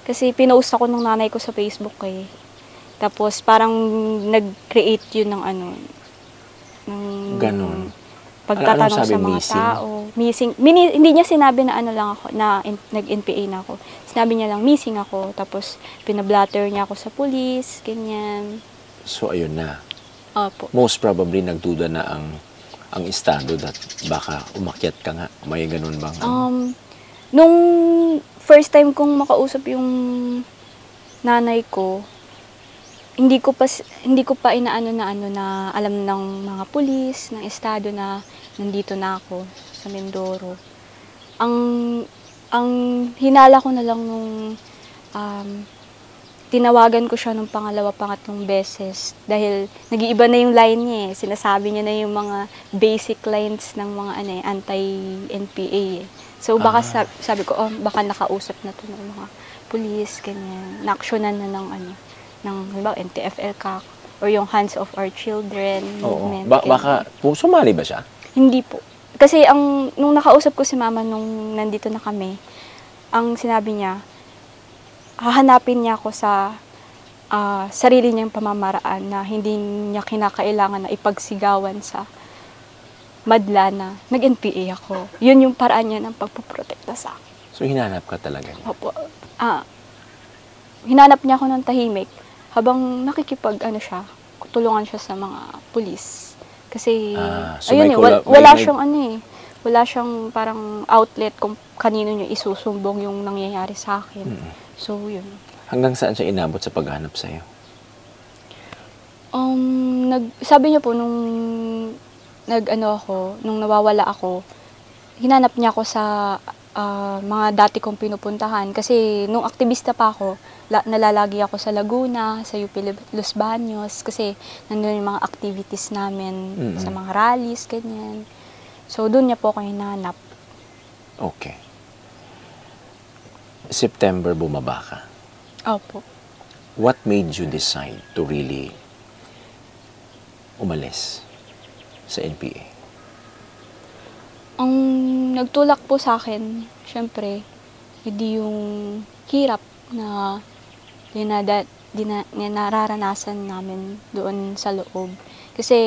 kasi pinost ako ng nanay ko sa Facebook eh. Tapos parang nag-create yun ng Ganon. pagtatanong sa mga missing? tao. Missing. Hindi niya sinabi na nag-NPA na ako. Sinabi niya lang, missing ako. Tapos, pinablatter niya ako sa pulis, ganyan. So, ayun na. Opo. Most probably, nagduda na ang estado that baka umakyat ka nga. May ganun bang? Nung first time kong makausap yung nanay ko, hindi ko pa inaano na alam ng mga pulis, ng estado na nandito na ako sa Mindoro. Ang hinala ko na lang nung tinawagan ko siya nung pangatlong beses dahil nag-iiba na yung line niya eh. Sinasabi niya na yung mga basic lines ng mga anti-NPA eh. So baka sabi ko, baka nakausap na to ng mga pulis, ganyan. Naaksyonan na ng halimbawa, NTFL CAC or yung Hands of Our Children movement. Baka sumali ba siya? Hindi po. Kasi nung nakausap ko si mama nung nandito na kami, ang sinabi niya, hahanapin niya ako sa sarili niyang pamamaraan na hindi niya kinakailangan na ipagsigawan sa madla na nag-NPA ako. Yun yung paraan niya ng pagpoprotekta sa akin. So, hinanap ka talaga niya? Opo. Hinanap niya ako ng tahimik habang tulungan siya sa mga pulis. Kasi, so wala siyang parang outlet kung kanino niya isusumbong yung nangyayari sa akin. So, yun. Hanggang saan siya inabot sa paghanap sa'yo? Sabi niya po, nung nawawala ako, hinanap niya ako sa mga dati kong pinupuntahan. Kasi nung aktivista pa ako, nalalagi ako sa Laguna, sa UP Los Baños, kasi nandun yung mga activities namin sa mga rallies, ganyan. So, doon niya po ako hinanap. Okay. September, bumaba ka. Opo. What made you decide to really umalis sa NPA? Ang nagtulak po sa akin, syempre, hindi yung hirap na nararanasan namin doon sa loob. Kasi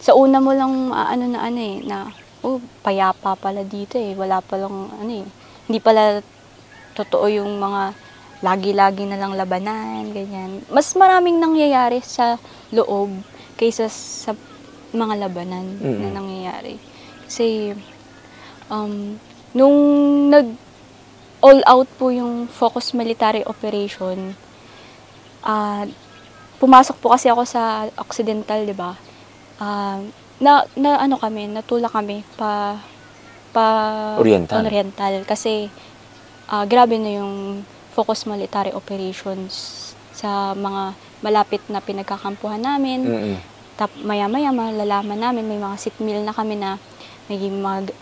sa una mo lang payapa pala dito eh. Wala palang hindi pala totoo yung mga lagi-lagi na lang labanan, ganyan. Mas maraming nangyayari sa loob kaysa sa mga labanan na nangyayari. Kasi nung all out po yung focus military operation, pumasok po kasi ako sa Occidental, di ba? Natulak kami pa Oriental kasi grabe na yung focus military operations sa mga malapit na pinagkakampuhan namin. Maya-maya malalaman namin, may mga sitmil na kami na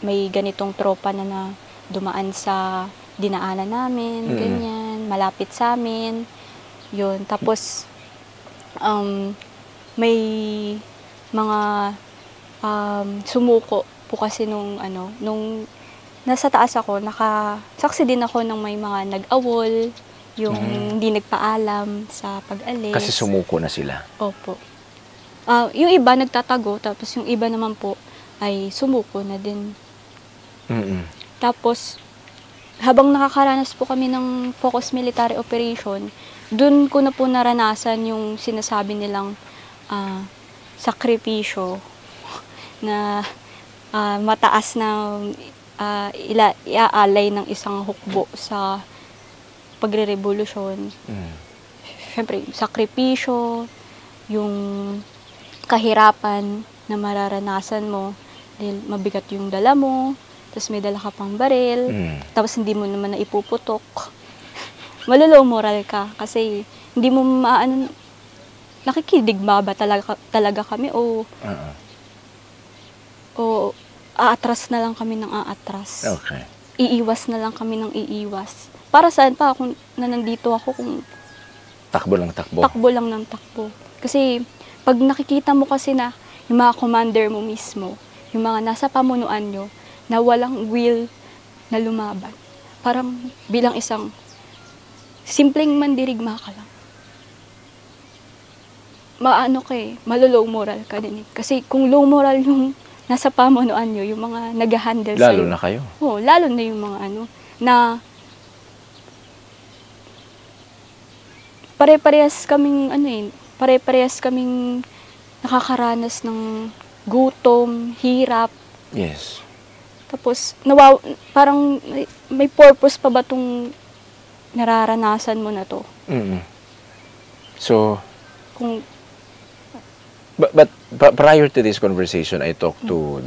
may ganitong tropa na dumaan sa dinaanan namin, ganyan, malapit sa amin. Yun. Tapos, may mga sumuko po kasi nung nasa taas ako, nakasaksi din ako ng may mga nag-awol, yung hindi nagpaalam sa pag-alis. Kasi sumuko na sila? Opo. Yung iba nagtatago, tapos yung iba naman po ay sumuko na din. Tapos, habang nakakaranas po kami ng focus military operation, dun ko na po naranasan yung sinasabi nilang sakripisyo na mataas na iaalay ng isang hukbo sa pagre-revolusyon. Siyempre, sakripisyo, yung kahirapan na mararanasan mo dahil mabigat yung dala mo, tapos may dala ka pang baril, tapos hindi mo naman na ipuputok. Malulow moral ka kasi hindi mo nakikidigma ba talaga kami o aatras na lang kami ng aatras. Okay. iiwas na lang kami ng iiwas. Para saan pa kung na nandito ako kung Takbo lang takbo. takbo lang ng takbo. Kasi pag nakikita mo kasi na yung mga commander mo mismo, yung mga nasa pamunuan nyo, na walang will na lumaban. Parang bilang isang simpleng mandirigma ka lang. Maano ka malolow moral ka din eh. Kasi kung low moral yung nasa pamunuan nyo, yung mga nag-handle sa'yo. Lalo na kayo. Oo, lalo na yung mga na pare-parehas kaming nakakaranas ng gutom, hirap. Yes. Tapos, parang may purpose pa ba itong nararanasan mo na to? So, Kung, but prior to this conversation, I talked to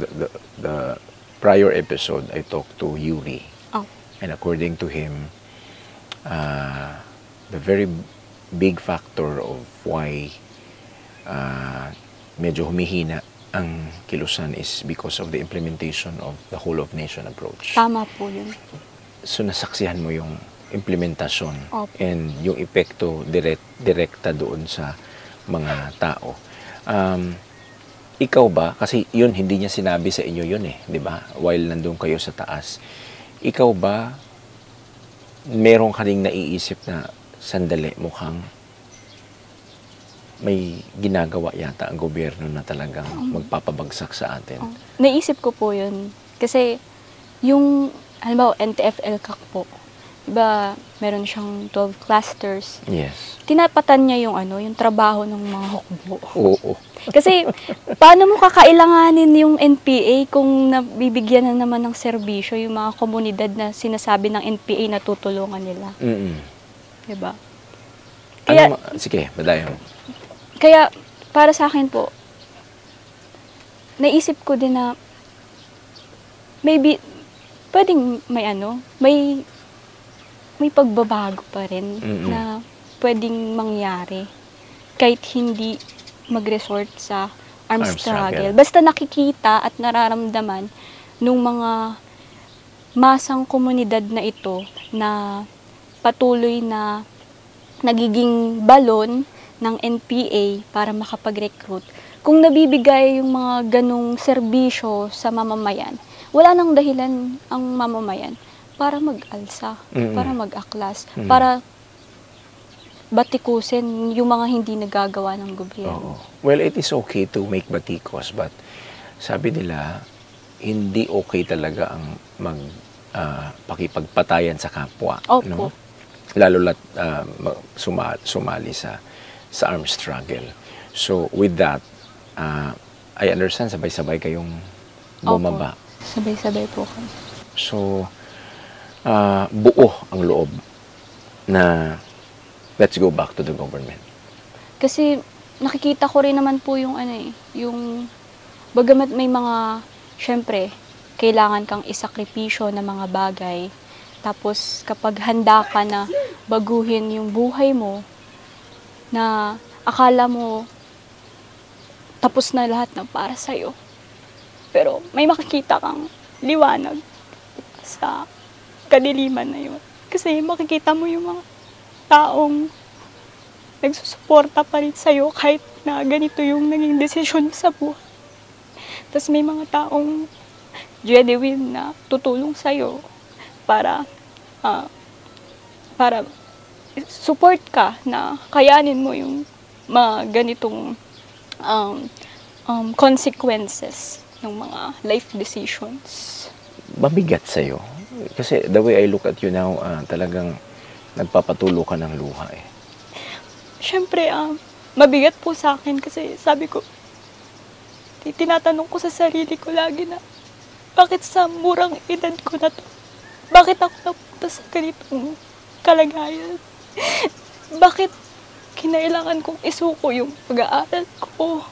the prior episode, I talked to Yuri. oh, And according to him, the very big factor of why medyo humihina ang kilusan is because of the implementation of the whole of nation approach. tama po yun. So nasaksihan mo yung implementasyon Opo. and yung epekto direkta doon sa mga tao. Ikaw ba, kasi yun hindi niya sinabi sa inyo yun di ba? While nandun kayo sa taas. Ikaw ba meron ka ring naiisip na sandali mukhang may ginagawa yata ang gobyerno na talagang magpapabagsak sa atin? Naisip ko po yun. Kasi, yung, halimbawa, NTFL CAC po, diba, meron siyang 12 clusters. Yes. Tinapatan niya yung yung trabaho ng mga hukbo. Oo. Kasi, paano mo kakailanganin yung NPA kung nabibigyan na naman ng serbisyo yung mga komunidad na sinasabi ng NPA na tutulungan nila? Diba? Kaya, Sige, badayan mo. Kaya, para sa akin po, naisip ko din na maybe, pwedeng may pagbabago pa rin na pwedeng mangyari kahit hindi mag-resort sa armed struggle. Basta nakikita at nararamdaman nung mga masang komunidad na ito na patuloy na nagiging balon ng NPA para makapag-recruit. Kung nabibigay yung mga ganong serbisyo sa mamamayan, wala nang dahilan ang mamamayan para mag-alsa, para mag-aklas, para batikusin yung mga hindi nagagawa ng gobyerno. Well, it is okay to make batikos, but sabi nila, hindi okay talaga ang pakipagpatayan sa kapwa. Opo. No? Lalo lat sumali sa armed struggle. So, with that, I understand, sabay-sabay kayong bumaba. Opo. Sabay-sabay po kami. So, buo ang loob na let's go back to the government. Kasi nakikita ko rin naman po yung yung bagamat may mga, syempre, kailangan kang isakripisyo na mga bagay. Tapos kapag handa ka na baguhin yung buhay mo, na akala mo tapos na lahat ng para sa'yo. Pero may makikita kang liwanag sa kadiliman na yun. Kasi makikita mo yung mga taong nagsusuporta pa rin sa'yo kahit na ganito yung naging desisyon sa buhay. Tapos may mga taong genuine na tutulong sa'yo para support ka na kayanin mo yung mga ganitong consequences ng mga life decisions. Mabigat sa'yo. Kasi the way I look at you now, talagang nagpapatulo ka ng luha Siyempre, mabigat po sa akin kasi sabi ko, tinatanong ko sa sarili ko lagi na, bakit sa murang edad ko na to? Bakit ako napunta sa ganitong kalagayan? Bakit kinailangan kong isuko yung pag-aaral ko,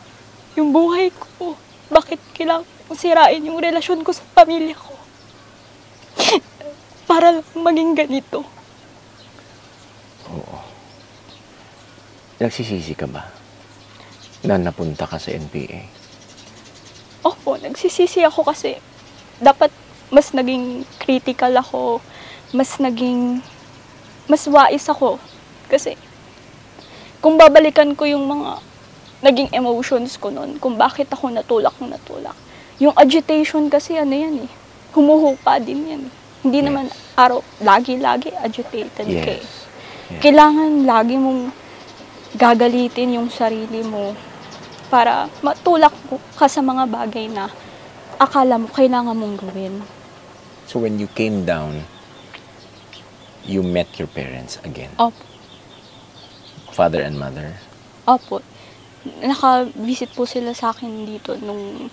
yung buhay ko? Bakit kailangan kong sirain yung relasyon ko sa pamilya ko? Para lang maging ganito. Oo. Nagsisisi ka ba na napunta ka sa NPA? Opo, nagsisisi ako kasi dapat mas naging critical ako, mas wais ako. Kasi, kung babalikan ko yung mga naging emotions ko noon, kung bakit ako natulak, yung agitation kasi ano yan eh, humuhupa din yan eh. Hindi naman lagi agitated ka eh. Kailangan lagi mong gagalitin yung sarili mo para matulak ka sa mga bagay na akala mo kailangan mong gawin. So when you came down, you met your parents again? Opo. Father and mother? Opo. Naka-visit po sila sa akin dito nung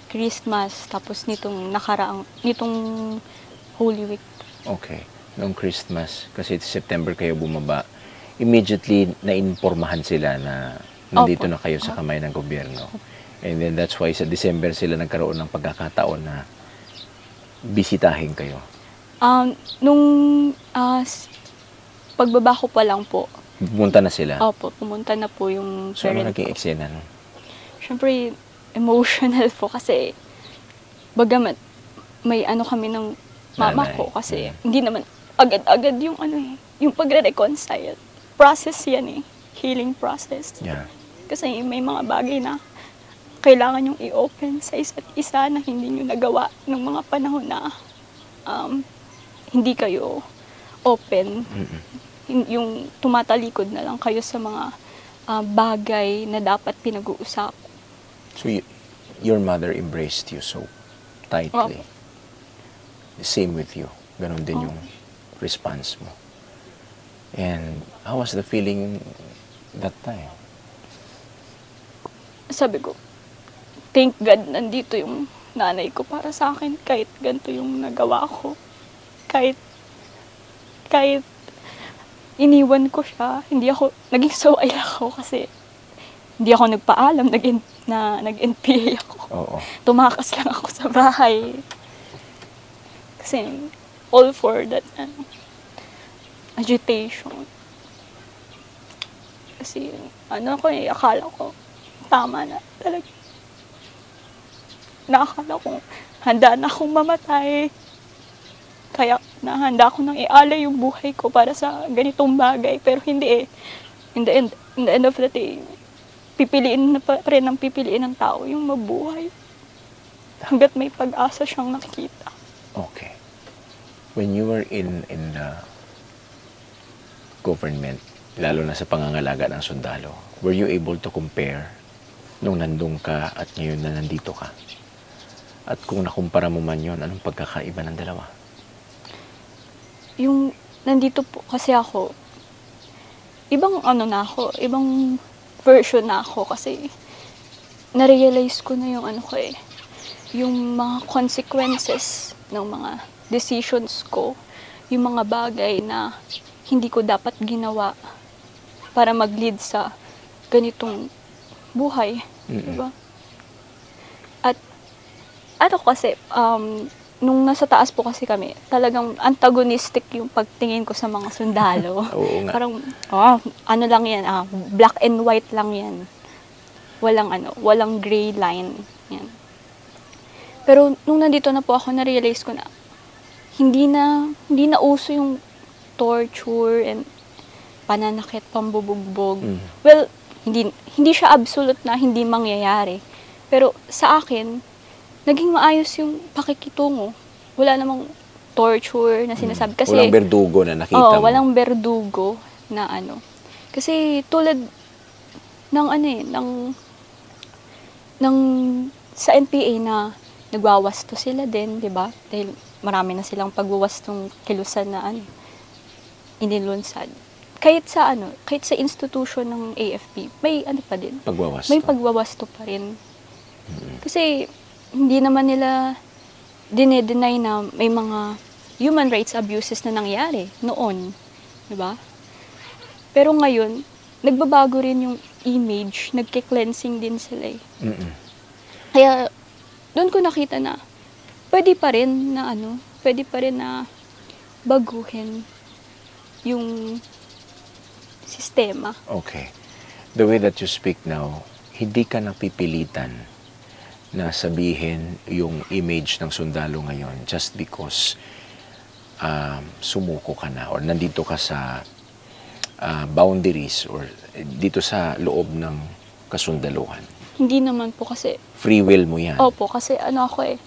Christmas, tapos nitong Holy Week. Okay. Noong Christmas, kasi September kayo bumaba, immediately nainformahan sila na nandito na kayo sa kamay ng gobyerno. And then that's why sa December sila nagkaroon ng pagkakataon na bisitahin kayo. Nung pagbaba ko pa lang po. Pumunta na sila? Opo, pumunta na po yung so, parent ano naging ko. eksena nun? Siyempre, emotional po kasi bagamat may ano kami ng mama ko kasi hindi naman agad-agad yung yung pagre-reconcile. Process yan eh. Healing process. Yeah. Kasi may mga bagay na kailangan yung i-open sa isa't isa na hindi nyo nagawa ng mga panahon na hindi kayo open. Yung tumatalikod na lang kayo sa mga bagay na dapat pinag-uusap. So your mother embraced you so tightly. The same with you. Ganon din yung response mo. And how was the feeling that time? Sabi ko, thank God nandito yung nanay ko para sa akin kahit ganito yung nagawa ko. Kahit iniwan ko siya, naging saway ako kasi hindi ako nagpaalam, nag-NPA ako. Oo. Tumakas lang ako sa bahay. Kasi all for that agitation. Kasi akala ko tama na talaga. Nakakala ko handa na akong mamatay. Kaya handa ko nang ialay yung buhay ko para sa ganitong bagay. Pero hindi eh. In the end of the day, pipiliin ng tao yung mabuhay. Hanggat may pag-asa siyang nakikita. Okay. When you were in the government, lalo na sa pangangalaga ng sundalo, were you able to compare nung nandun ka at ngayon na nandito ka? At kung nakumpara mo man yun, anong pagkakaiba ng dalawa? Yung nandito po kasi ako, ibang version na ako kasi na-realize ko na yung yung mga consequences ng mga decisions ko, yung mga bagay na hindi ko dapat ginawa para mag-lead sa ganitong buhay, diba? At kasi nung nasa taas po kasi kami, talagang antagonistic yung pagtingin ko sa mga sundalo. Oo nga. Parang, lang yan, black and white lang yan. Walang gray line. Yan. Pero nung nandito na po ako, na-realize ko na hindi na uso yung torture and pananakit, pambubugbog. Well, hindi siya absolute na hindi mangyayari. Pero sa akin, naging maayos yung pakikitungo. Wala namang torture na sinasabi. Kasi, walang berdugo na nakita mo. Walang berdugo na Kasi tulad ng sa NPA na nagwawasto sila din, di ba? Dahil marami na silang pagwawastong kilusan na inilunsad. Kahit sa institution ng AFP, may pa din. Pagwawasto. May pagwawasto pa rin. Kasi hindi naman nila dine-deny na may mga human rights abuses na nangyari noon, 'di ba? Pero ngayon, nagbabago rin yung image, nagke-cleansing din sila eh. Kaya doon ko nakita na pwede pa rin na baguhin yung sistema. Okay. The way that you speak now, hindi ka napipilitan na sabihin yung image ng sundalo ngayon just because sumuko ka na or nandito ka sa boundaries or dito sa loob ng kasundaluhan? Hindi naman po kasi, Free will mo yan. opo, kasi ano ako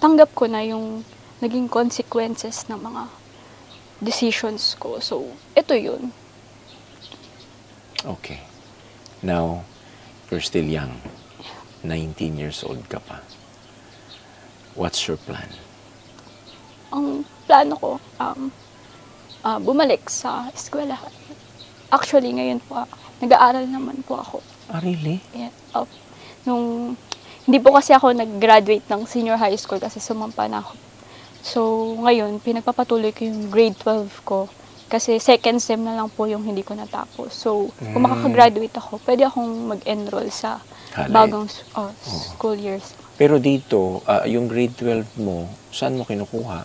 tanggap ko na yung naging consequences ng mga decisions ko. So, ito yun. Okay. Now, you're still young. 19 years old ka pa. What's your plan? Ang plano ko, bumalik sa eskwelahan. Actually, ngayon po, nag-aaral naman po ako. Really? Yeah, hindi po kasi ako nag-graduate ng senior high school kasi sumampa na ako. So, ngayon, pinagpapatuloy ko yung grade 12 ko. Kasi second sem na lang po yung hindi ko natapos. So, kung makakagraduate ako, pwede akong mag-enroll sa bagong school years. Pero dito, yung grade 12 mo, saan mo kinukuha?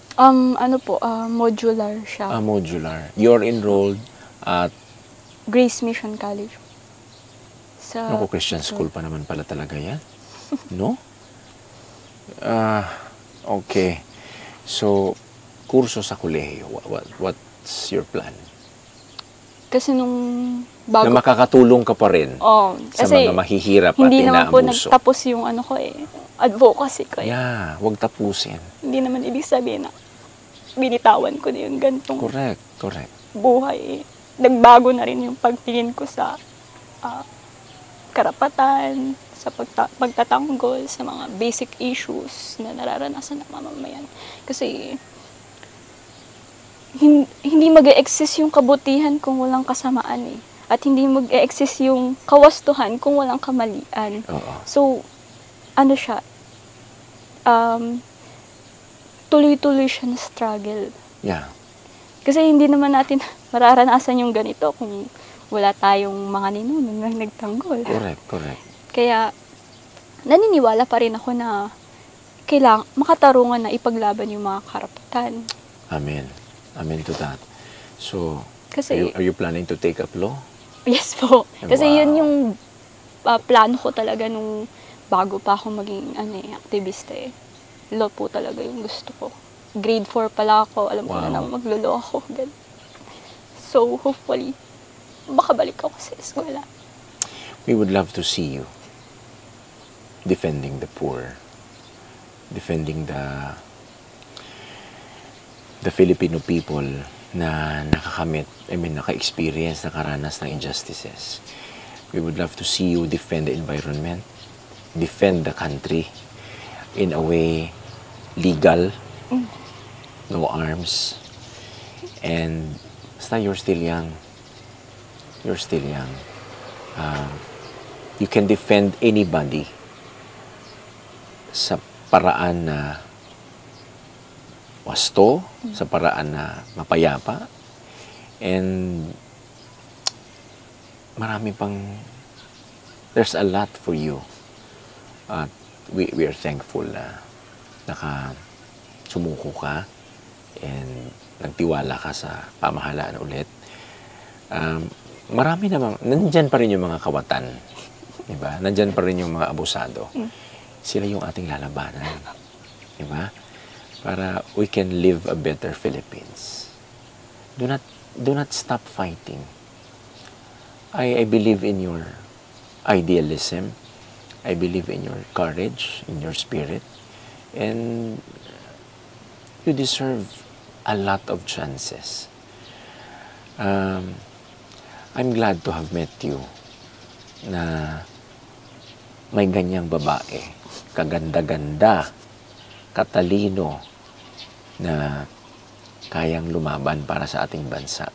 Modular siya. Modular. You're enrolled at Grace Mission College. Sa Christian school pa naman pala talaga yan? No? Okay. So, kurso sa kolehiyo. What's your plan? Kasi nung bago... Na makakatulong ka pa rin sa kasi mga mahihirap at hindi naman po inaabuso. nagtapos yung advocacy ko. Yeah, huwag tapusin. Hindi naman ibig sabihin na binitawan ko na yung gantong Correct. buhay. Nagbago na rin yung pagtingin ko sa karapatan, sa pagtatanggol, sa mga basic issues na nararanasan ng mamamayan. Kasi hindi mag-e-exist yung kabutihan kung walang kasamaan At hindi mag-e-exist yung kawastuhan kung walang kamalian. So, siya, tuloy-tuloy siya na struggle. Yeah. Kasi hindi naman natin mararanasan yung ganito kung wala tayong mga ninuno na nagtanggol. Correct. Kaya, naniniwala pa rin ako na makatarungan na ipaglaban yung mga karapatan. Amen to that. So, kasi, are you planning to take up law? Yes po. Kasi yun yung plano ko talaga nung bago pa ako maging aktivista Law po talaga yung gusto ko. Grade 4 pala ako. Alam ko na maglo-law ako. So, hopefully, makabalik ako sa eskwela. We would love to see you defending the poor, defending the Filipino people na naka-experience, nakaranas ng injustices. We would love to see you defend the environment, defend the country in a way legal, no arms, and basta you're still young. You can defend anybody sa paraan na wasto, sa paraan na mapayapa, and there's a lot for you. At we are thankful na sumuko ka and nagtiwala ka sa pamahalaan ulit. Marami namang, nandyan pa rin yung mga kawatan. Diba? Nandyan pa rin yung mga abusado. Sila yung ating lalabanan. Diba? Para we can live a better Philippines. Do not stop fighting. I believe in your idealism. I believe in your courage, in your spirit. And you deserve a lot of chances. I'm glad to have met you na may ganyang babae, kaganda-ganda, katalino, na kayang lumaban para sa ating bansa.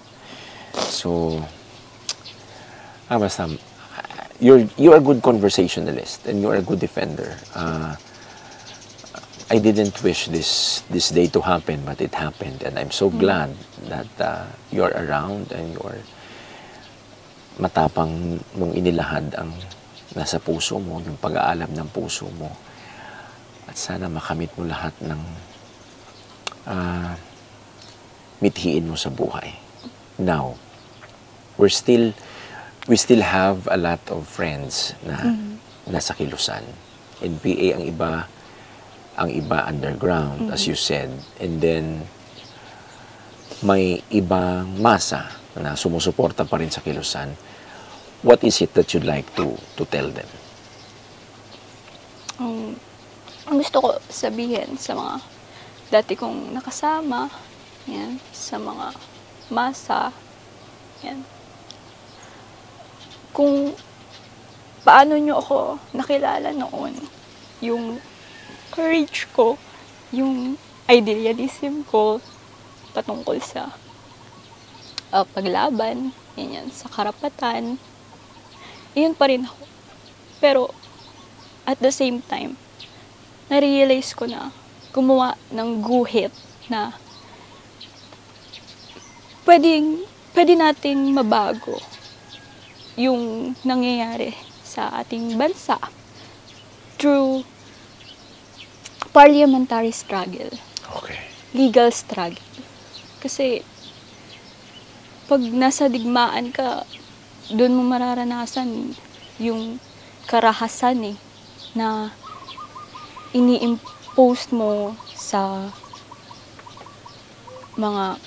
So, basta, you're a good conversationalist and you're a good defender. I didn't wish this day to happen, but it happened, and I'm so glad that you're around and you're matapang mong inilahad ang nasa puso mo, yung pag-aalam ng puso mo. At sana makamit mo lahat ng mithiin mo sa buhay. Now, we still have a lot of friends na nasa kilusan. NPA ang iba underground, as you said. And then, may ibang masa na sumusuporta pa rin sa Kilusan. What is it that you'd like to tell them? Ang gusto ko sabihin sa mga dati kong nakasama, yan, sa mga masa, yan, kung paano nyo ako nakilala noon, yung courage ko, yung idealism ko patungkol sa paglaban, yan, sa karapatan, yun pa rin ako. Pero, at the same time, na-realize ko na gumawa ng guhit na pwede nating mabago yung nangyayari sa ating bansa through parliamentary struggle. Okay. Legal struggle. Kasi pag nasa digmaan ka, doon mo mararanasan yung karahasan na ini-impose mo sa mga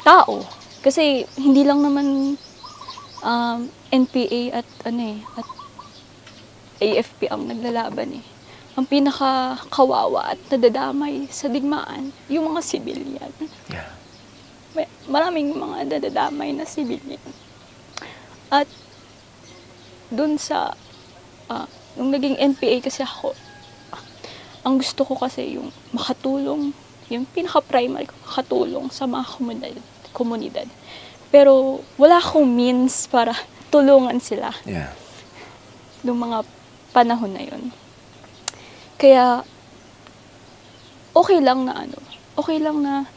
tao. Kasi hindi lang naman NPA at AFP ang naglalaban Ang pinakakawawa at nadadamay sa digmaan, yung mga civilian. Yeah. Maraming mga nadadamay na civilian. At dun sa nung naging NPA kasi ako, ang gusto ko kasi yung makatulong, yung pinaka-primary ko, makatulong sa mga komunidad. Pero wala akong means para tulungan sila. Yeah. Noong mga panahon na yun. Kaya, okay lang na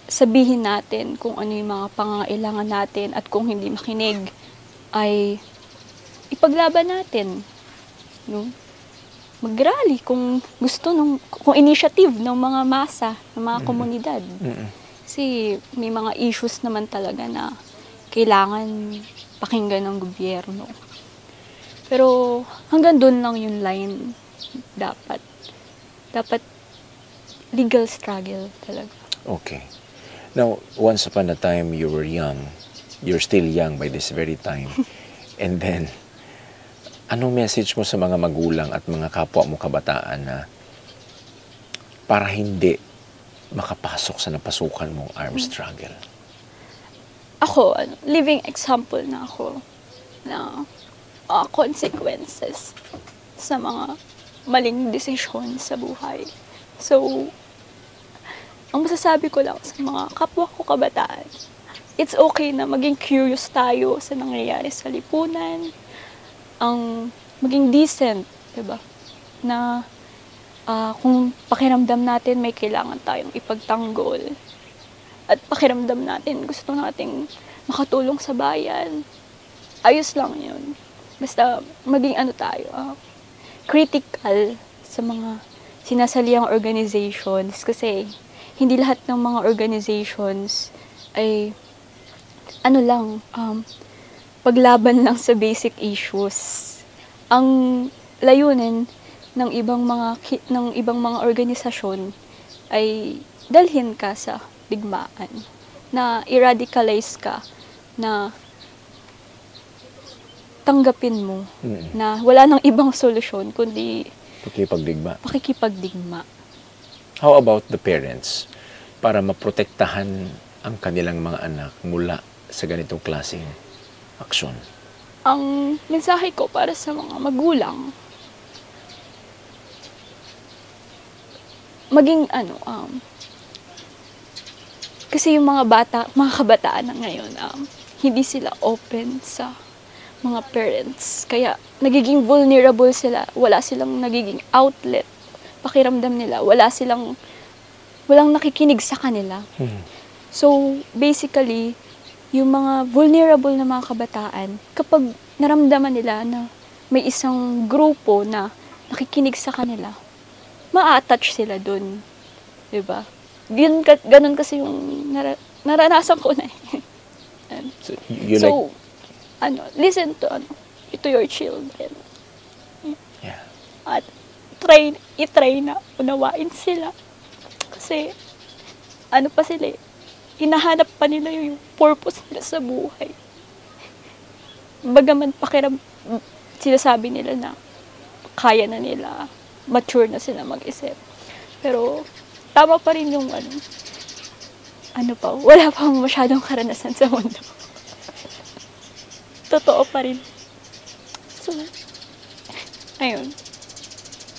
sabihin natin kung ano yung mga pangangailangan natin at kung hindi makinig, ay ipaglaban natin. No? Mag-rally kung gusto kung initiative ng mga masa, ng mga komunidad. Kasi may mga issues naman talaga na kailangan pakinggan ng gobyerno. Pero hanggang doon lang yung line. Dapat legal struggle talaga. Okay. Now, once upon a time, you were young. You're still young by this very time. And then, anong message mo sa mga magulang at mga kapwa mo kabataan na para hindi makapasok sa napasukan mong armed struggle? Ako, living example na ako na consequences sa mga maling desisyon sa buhay. So, ang masasabi ko lang sa mga kapwa ko kabataan, it's okay na maging curious tayo sa nangyayari sa lipunan, ang maging decent, diba? Na kung pakiramdam natin may kailangan tayong ipagtanggol at pakiramdam natin gusto nating makatulong sa bayan, ayos lang yun. Basta maging tayo, critical sa mga sinasaliang organizations kasi hindi lahat ng mga organizations ay paglaban lang sa basic issues. Ang layunin ng ibang mga organisasyon ay dalhin ka sa digmaan, na i-radicalize ka, na tanggapin mo na wala nang ibang solusyon kundi pakikipagdigma. How about the parents para maprotektahan ang kanilang mga anak mula sa ganitong klaseng aksyon? Ang mensahe ko para sa mga magulang, maging kasi yung mga kabataan na ngayon, hindi sila open sa mga parents. Kaya nagiging vulnerable sila. Wala silang nagiging outlet. Pakiramdam nila, walang nakikinig sa kanila. So, basically, yung mga vulnerable na mga kabataan, kapag naramdaman nila na may isang grupo na nakikinig sa kanila, ma-attach sila dun. Diba? Ganun kasi yung naranasan ko na. So, listen to your children. Yeah. at i-try na unawain sila. Kasi, ano pa sila hinahanap pa nila yung purpose nila sa buhay. Bagaman sinasabi nila na kaya na nila, mature na sila mag-isip. Pero, tama pa rin yung wala pang masyadong karanasan sa mundo. Totoo pa rin. So, ayun.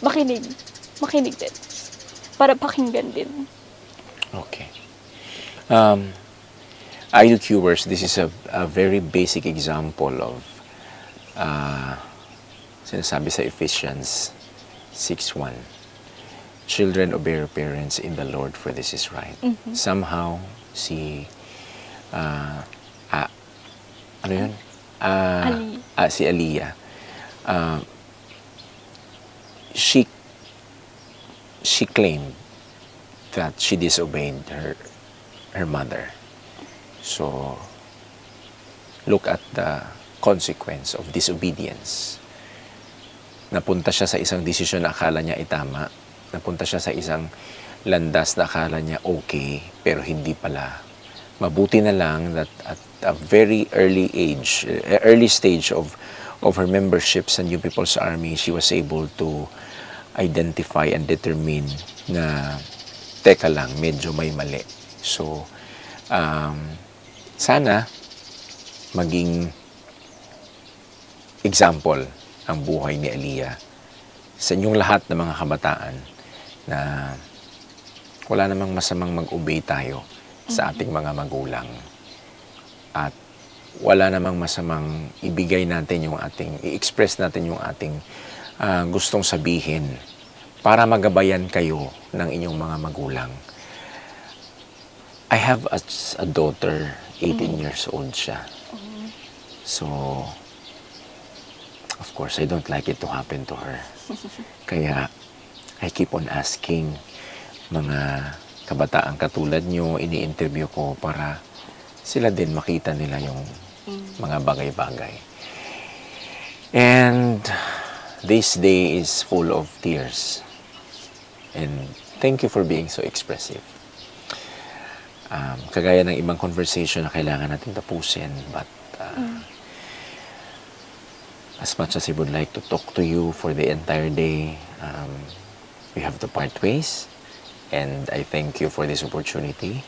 Makinig din. Para pakinggan din. Okay. Idol Viewers, this is a very basic example of sinasabi sa Ephesians 6:1. Children, obey your parents in the Lord, for this is right. Somehow, si Aliyah, she claimed that she disobeyed her mother. So, look at the consequence of disobedience. Napunta siya sa isang desisyon na akala niya itama. Napunta siya sa isang landas na akala niya okay, pero hindi pala. Mabuti na lang that at a very early stage of her membership sa New People's Army, she was able to identify and determine na teka lang, medyo may mali. So, sana maging example ang buhay ni Aliyah sa inyong lahat ng mga kabataan na wala namang masamang mag-obey tayo sa ating mga magulang. At wala namang masamang ibigay natin i-express natin yung ating gustong sabihin para magabayan kayo ng inyong mga magulang. I have a daughter, 18 years old siya. So, of course, I don't like it to happen to her. Kaya, I keep on asking mga kabataang katulad nyo, ini-interview ko para sila din makita nila yung mga bagay-bagay. And this day is full of tears. And thank you for being so expressive. Kagaya ng ibang conversation na kailangan natin tapusin, but as much as I would like to talk to you for the entire day, we have to part ways. And I thank you for this opportunity.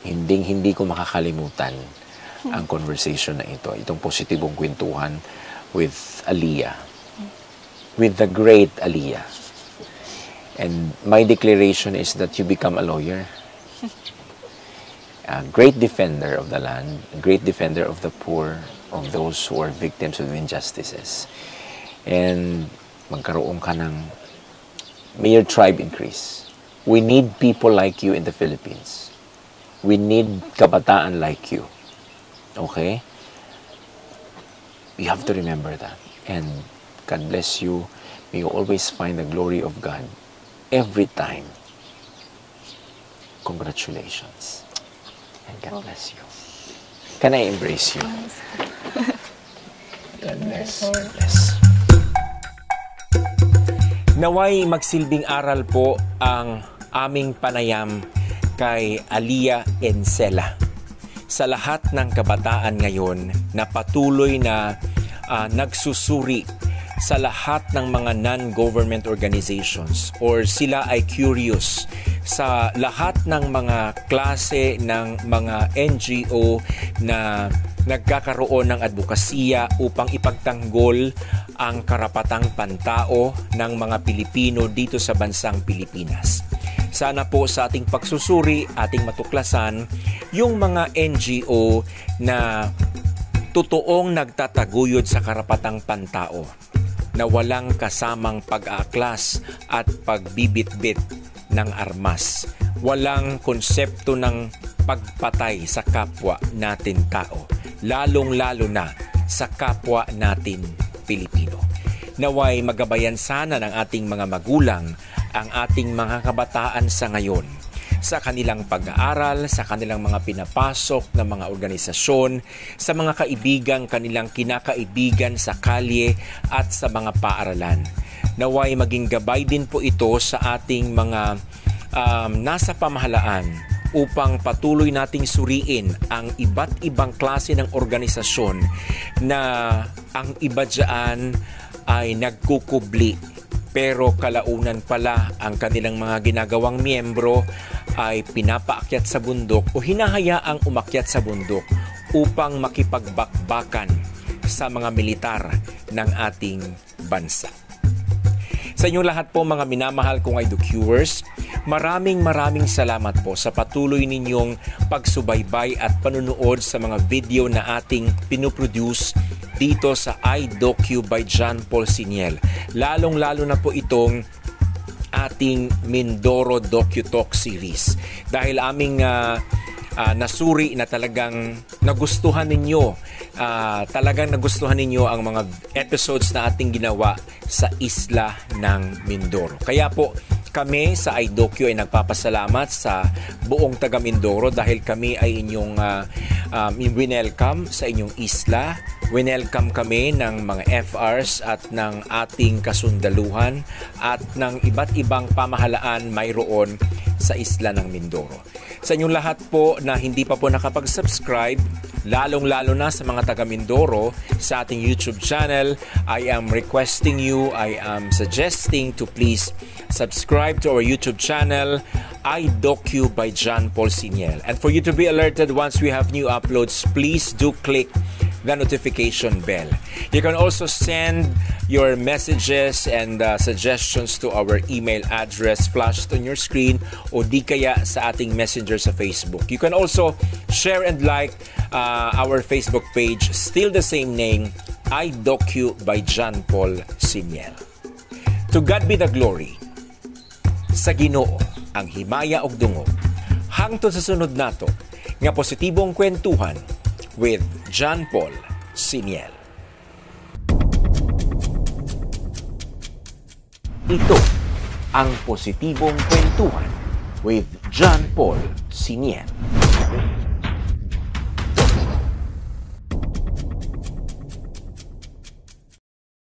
Hindi ko makakalimutan ang conversation na ito. Itong positibong kwentuhan with Aliyah. With the great Aliyah. And my declaration is that you become a lawyer. A great defender of the land, a great defender of the poor, of those who are victims of injustices. And magkaroon ka ng, may your tribe increase. We need people like you in the Philippines. We need kabataan like you. Okay? You have to remember that. And God bless you. May you always find the glory of God every time. Congratulations. And God bless you. Can I embrace you? God bless. God bless. Naway magsilbing aral po ang aming panayam kay Aliyah Encela. Sa lahat ng kabataan ngayon na patuloy na nagsusuri sa lahat ng mga non-government organizations or sila ay curious sa lahat ng mga klase ng mga NGO na nagkakaroon ng advokasya upang ipagtanggol ang karapatang pantao ng mga Pilipino dito sa bansang Pilipinas. Sana po sa ating pagsusuri, ating matuklasan yung mga NGO na totoong nagtataguyod sa karapatang pantao, na walang kasamang pag-aaklas at pagbibitbit ng armas. Walang konsepto ng pagpatay sa kapwa natin tao, lalong-lalo na sa kapwa natin Pilipino. Naway magabayan sana ng ating mga magulang ang ating mga kabataan sa ngayon sa kanilang pag-aaral, sa kanilang mga pinapasok na mga organisasyon, sa mga kaibigan kanilang kinakaibigan sa kalye at sa mga paaralan. Naway maging gabay din po ito sa ating mga nasa pamahalaan upang patuloy nating suriin ang iba't ibang klase ng organisasyon na ang iba dyan ay nagkukubli. Pero kalaunan pala ang kanilang mga ginagawang miyembro ay pinapaakyat sa bundok o hinahayaang umakyat sa bundok upang makipagbakbakan sa mga militar ng ating bansa. Sa inyong lahat po mga minamahal kong iDoCuers, maraming salamat po sa patuloy ninyong pagsubaybay at panunood sa mga video na ating pinuproduce dito sa iDocu by John Paul Siniel. Lalong-lalo na po itong ating Mindoro DocuTalk series. Dahil aming nasuri na talagang nagustuhan ninyo ang mga episodes na ating ginawa sa isla ng Mindoro. Kaya po kami sa iDocu ay nagpapasalamat sa buong taga Mindoro dahil kami ay inyong winelcome sa inyong isla. Winelcome kami ng mga FRs at ng ating kasundaluhan at ng iba't ibang pamahalaan mayroon sa isla ng Mindoro. Sa inyong lahat po na hindi pa po nakapag-subscribe, lalong-lalo na sa mga taga Mindoro sa ating YouTube channel, I am suggesting to please subscribe to our YouTube channel, iDocu by John Paul Siniel. And for you to be alerted once we have new uploads, please do click the notification bell. You can also send your messages and suggestions to our email address flashed on your screen o di kaya sa ating messenger sa Facebook. You can also share and like our Facebook page, still the same name, iDocu by John Paul Siniel. To God be the glory. Sa Ginoo ang himaya og dungog. Hangtod sa sunod nato nga positibong kwentuhan with John Paul Siniel. Ito ang positibong kwentuhan with John Paul Siniel.